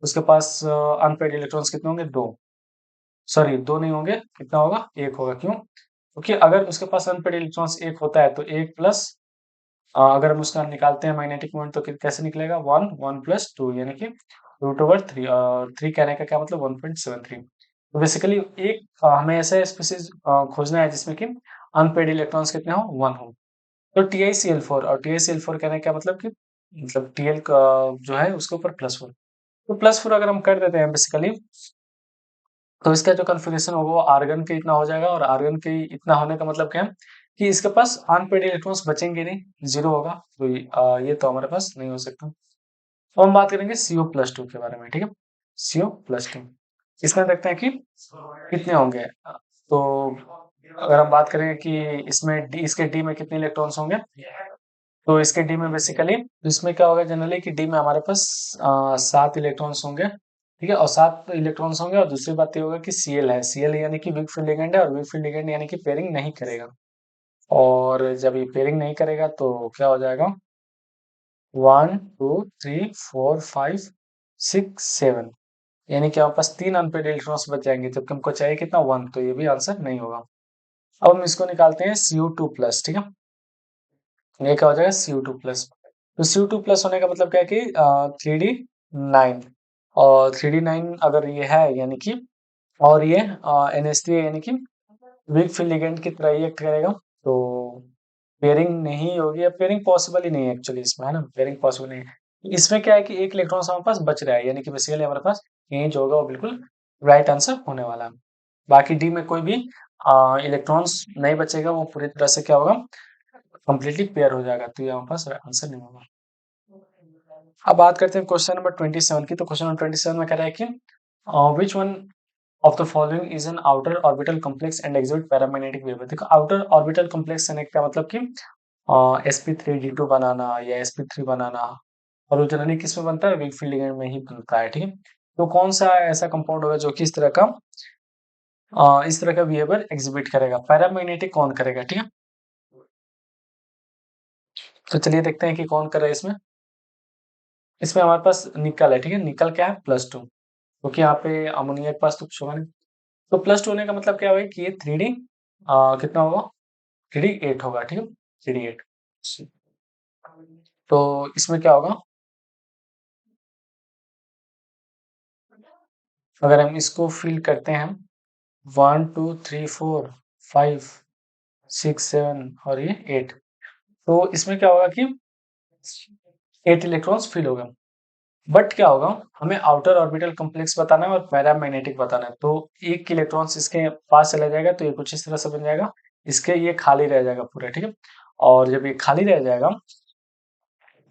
उसके पास अनपेड इलेक्ट्रॉन्स कितने होंगे, 2। सॉरी 2 नहीं होंगे, कितना होगा, 1 होगा। क्यों, क्योंकि अगर उसके पास अनपेड इलेक्ट्रॉन्स 1 होता है, तो 1 प्लस अगर हम उसका निकालते हैं मैग्नेटिक मोमेंट, तो कैसे निकलेगा, 1 1 प्लस 2, यानी कि √3। और 3 कहने का क्या मतलब, 1.73। तो बेसिकली एक हमें ऐसा स्पीसीज खोजना है जिसमें कि अनपेड इलेक्ट्रॉन्स कितने हो, 1 हो। तो TiCl4, और TiCl4 कहने का मतलब कि मतलब Tl का जो है उसके ऊपर +4। तो +4 अगर हम कर देते हैं बेसिकली, तो इसका जो कन्फिगरेशन होगा वो आर्गन के इतना हो जाएगा, और आर्गन के इतना होने का मतलब क्या है कि इसके पास अनपेड इलेक्ट्रॉन्स बचेंगे नहीं, 0 होगा। तो ये तो हमारे पास नहीं हो सकता। तो हम बात करेंगे CO+2 के बारे में, ठीक है। CO+2 इसमें देखते हैं कि कितने होंगे। तो अगर हम बात करें कि इसके डी में कितने इलेक्ट्रॉन्स होंगे, तो इसके डी में बेसिकली इसमें क्या होगा, जनरली कि डी में हमारे पास 7 इलेक्ट्रॉन्स होंगे, ठीक है। और 7 इलेक्ट्रॉन्स होंगे, और दूसरी बात ये होगा कि Cl है, Cl यानी कि वीक फील्ड लिगेंड है, और वीक फील्ड लिगेंड यानी कि पेयरिंग नहीं करेगा। और जब ये पेयरिंग नहीं करेगा तो क्या हो जाएगा, 1 2 3 4 5 6 7, यानी कि हमारे पास 3 अनपेड इलेक्ट्रॉन्स बच जाएंगे, जबकि हमको चाहिए कितना, 1। तो ये भी आंसर नहीं होगा। अब हम इसको निकालते हैं CO2+, ठीक है। ये क्या हो जाएगा, CO2+। तो CO2+ होने का मतलब क्या है कि 3d9, और 3d9 अगर ये है, यानी कि और ये NH3 है, यानी कि वीक फील्ड लिगेंड की तरह ही एक्ट करेगा। तो पेयरिंग नहीं होगी, या पेयरिंग पॉसिबल ही नहीं है एक्चुअली इसमें, है ना, पेयरिंग पॉसिबल नहीं है। इसमें क्या है कि एक इलेक्ट्रॉन हमारे पास बच रहा है, यानी कि बेसिकली हमारे पास यही जो होगा वो बिल्कुल राइट आंसर होने वाला है। बाकी डी में कोई भी इलेक्ट्रॉन्स नहीं बचेगा, वो पूरी तरह से क्या होगा, कंप्लीटली पेयर हो जाएगा। तो ये हमारे पास आंसर नहीं होगा। अब बात करते हैं क्वेश्चन नंबर 27 की। तो क्वेश्चन नंबर 27 में कह रहा है कि which one of the following is an outer orbital complex and exhibit paramagnetic wave. देखो आउटर ऑर्बिटल कॉम्प्लेक्स कहने का मतलब कि sp3d2 बनाना या sp3 बनाना, और वो जनरली किस में बनता है, वीक फील्ड लिगेंड में ही बनता है, ठीक है। तो कौन सा ऐसा कंपाउंड होगा जो कि इस तरह का बिहेवियर एग्जिबिट करेगा, पैरामैग्नेटिक कौन करेगा, ठीक है। तो चलिए देखते हैं कि कौन कर रहा है इसमें। इसमें हमारे पास निकल है, ठीक है। निकल क्या है, +2, क्योंकि यहाँ पे अमोनिया के पास तो कुछ होगा नहीं। तो +2 होने का मतलब क्या होगा कि ये 3D कितना होगा? 3D 8 होगा, ठीक है? 3D 8। तो इसमें क्या होगा? अगर हम इसको फिल करते हैं 1 2 3 4 5 6 7 और ये 8, तो इसमें क्या होगा कि 8 इलेक्ट्रॉन्स फिल होगा। बट क्या होगा, हमें आउटर ऑर्बिटल कॉम्प्लेक्स बताना है और पैरामैग्नेटिक बताना है। तो एक इलेक्ट्रॉन्स इसके पास चला जाएगा तो ये कुछ इस तरह से बन जाएगा, इसके ये खाली रह जाएगा पूरा, ठीक है? और जब ये खाली रह जाएगा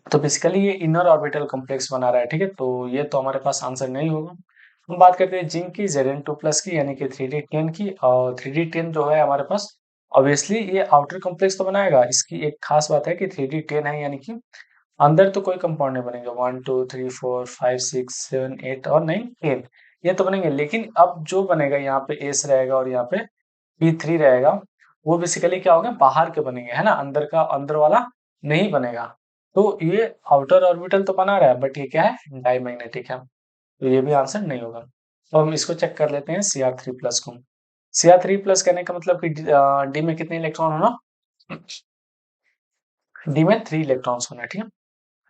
तो बेसिकली ये इनर ऑर्बिटल कॉम्प्लेक्स बना रहा है, ठीक है? तो ये तो हमारे पास आंसर नहीं होगा। हम बात करते हैं जिंक की Zn2+ की, यानी कि 3D10 की। और 3D10 जो है हमारे पास, ऑब्वियसली ये आउटर कॉम्प्लेक्स तो बनाएगा। इसकी एक खास बात है कि 3D10 है, यानी कि अंदर तो कोई कंपाउंड नहीं बनेगा। 1 2 3 4 5 6 7 8 और नहीं 10, ये तो बनेंगे। लेकिन अब जो बनेगा यहाँ पे एस रहेगा और यहाँ पे P3 रहेगा, वो बेसिकली क्या होगा, बाहर के बनेंगे, है ना? अंदर का, अंदर वाला नहीं बनेगा। तो ये आउटर ऑर्बिटल तो बना रहा है, बट ये क्या है, डायमैग्नेटिक है। तो ये भी आंसर नहीं होगा। तो हम इसको चेक कर लेते हैं Cr3+ को। Cr3+ कहने का मतलब कि डी में कितने इलेक्ट्रॉन होना? डी में 3 इलेक्ट्रॉन्स होना, ठीक है?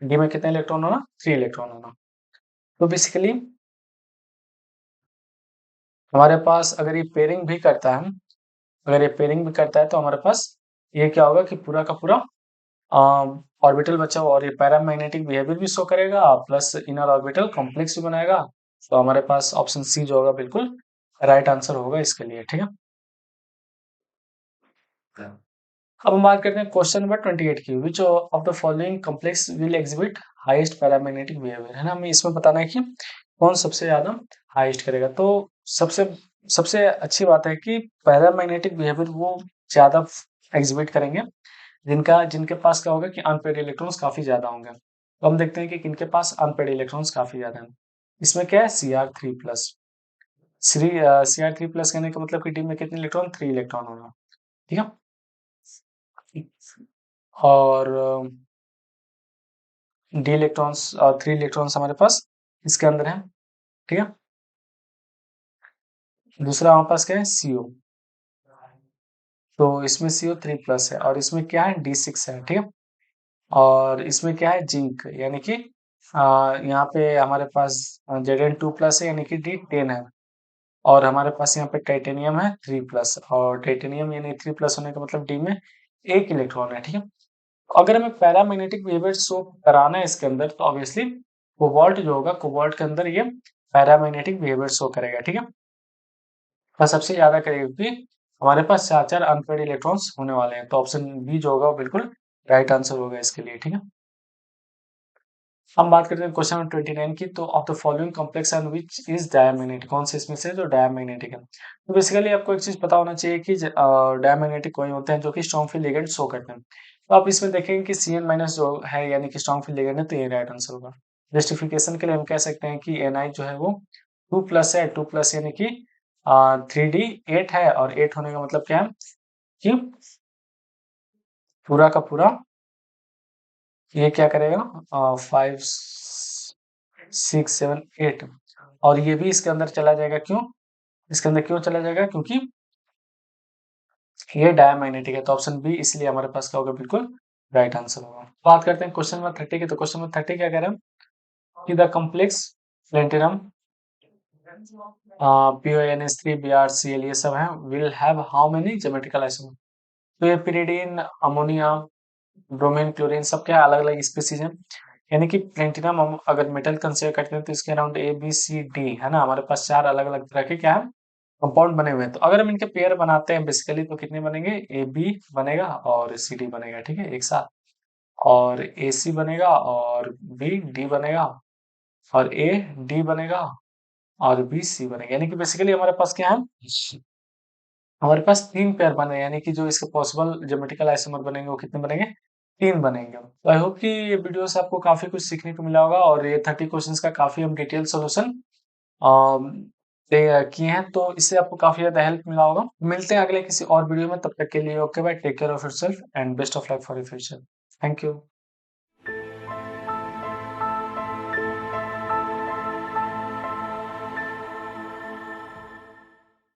डी में कितने इलेक्ट्रॉन होना? 3 इलेक्ट्रॉन होना। तो बेसिकली हमारे पास अगर ये पेयरिंग भी करता है, अगर ये पेयरिंग भी करता है तो हमारे पास ये क्या होगा कि पूरा का पूरा ऑर्बिटल बचा हुआ, और ये पैरामैग्नेटिक बिहेवियर भी शो करेगा, प्लस इनर ऑर्बिटल कॉम्प्लेक्स भी बनाएगा। तो हमारे पास ऑप्शन सी जो होगा बिल्कुल राइट आंसर होगा इसके लिए, ठीक है? अब हम बात करते हैं क्वेश्चन नंबर 28 की। Which of the following complex will exhibit highest paramagnetic behaviour, है ना? हमें इसमें बताना है कि कौन सबसे ज्यादा हाईएस्ट करेगा। तो सबसे सबसे अच्छी बात है कि पैरामैग्नेटिक बिहेवियर वो ज्यादा एग्जिबिट करेंगे जिनका जिनके पास क्या होगा कि अनपेड इलेक्ट्रॉन्स काफी ज्यादा होंगे। तो हम देखते हैं कि किनके पास अनपेड इलेक्ट्रॉन्स काफी ज्यादा हैं। इसमें क्या है, Cr3+। Cr3+ कहने का मतलब कि डी में कितने इलेक्ट्रॉन? 3 इलेक्ट्रॉन होगा, ठीक है? और डी इलेक्ट्रॉन्स और 3 इलेक्ट्रॉन्स हमारे पास इसके अंदर है, ठीक है? दूसरा हमारे पास क्या है, CO। तो इसमें CO3+ है, और इसमें क्या है, D6 है, ठीक है? और इसमें क्या है, जिंक, यानी कि यहाँ पे हमारे पास Zn2+ है, यानी कि D10 है। और हमारे पास यहाँ पे टाइटेनियम है 3+, और टाइटेनियम यानी 3+ होने का मतलब डी में 1 इलेक्ट्रॉन है, ठीक है? अगर हमें पैरामैग्नेटिक बिहेवियर शो कराना है इसके अंदर, तो ऑब्वियसली कोबाल्ट जो होगा, कोबाल्ट के अंदर ये पैरामैग्नेटिक बिहेवियर शो करेगा, ठीक है? और सबसे ज्यादा करेगा क्योंकि हमारे पास 4 अनपेड इलेक्ट्रॉन्स होने वाले हैं। तो ऑप्शन बी जो होगा वो बिल्कुल राइट आंसर होगा इसके लिए, ठीक है? हम बात करते हैं क्वेश्चन नंबर 29 की। तो of the following complex and which is diamagnetic, कौन से इसमें से जो डायमैग्नेटिक है? तो बेसिकली आपको एक चीज पता होना चाहिए कि डायमैग्नेटिक वही होते हैं जो कि स्ट्रॉन्ग फील्ड लिगेंड शो करते हैं। तो आप इसमें देखेंगे कि Cn- जो है, यानी कि स्ट्रॉन्ग फील्ड लिगेंड है, तो ये राइट आंसर होगा। जस्टिफिकेशन के लिए हम कह सकते हैं कि Ni जो है वो 2+ है, 2+ यानी कि 3D8 है, और 8 होने का मतलब क्या है कि पूरा का पूरा ये क्या करेगा, 5 6 7 8, और ये भी इसके अंदर चला जाएगा। क्यों इसके अंदर क्यों चला जाएगा? क्योंकि ये डायमैग्नेटिक है। तो ऑप्शन बी इसलिए हमारे पास क्या होगा, बिल्कुल राइट आंसर होगा। बात करते हैं क्वेश्चन नंबर 30 की। तो क्वेश्चन नंबर 30 क्या कह रहे हैं कि the complex platinum PONH3 BrCl ये सब है, will have how many geometrical isomer? तो ये pyridine, अमोनिया, ब्रोमीन, क्लोरीन सब क्या अलग अलग स्पीसीज हैं। यानी कि प्लेटिनम हम अगर मेटल कंसीडर करते हैं तो इसके around A B C D, है ना? हमारे पास 4 अलग अलग तरह के क्या है, कंपाउंड बने हुए हैं। तो अगर हम इनके पेयर बनाते हैं बेसिकली, तो कितने बनेंगे, AB बनेगा और CD बनेगा, ठीक है, एक साथ। और AC बनेगा और BD बनेगा, और AD बनेगा और BC बनेगा। यानी कि बेसिकली हमारे पास क्या है, हमारे पास 3 पेयर बने, यानी कि जो इसके पॉसिबल ज्योमेट्रिकल आइसोमर बनेंगे वो कितने बनेंगे, 3 बनेंगे। तो आई होप कि ये वीडियो से आपको काफी कुछ सीखने को मिला होगा, और ये 30 क्वेश्चंस का काफी हम डिटेल सोल्यूशन किए हैं, तो इससे आपको काफी ज्यादा हेल्प मिला होगा। मिलते हैं अगले किसी और वीडियो में, तब तक के लिए okay bye, take care of yourself and best of luck for your future. Thank you.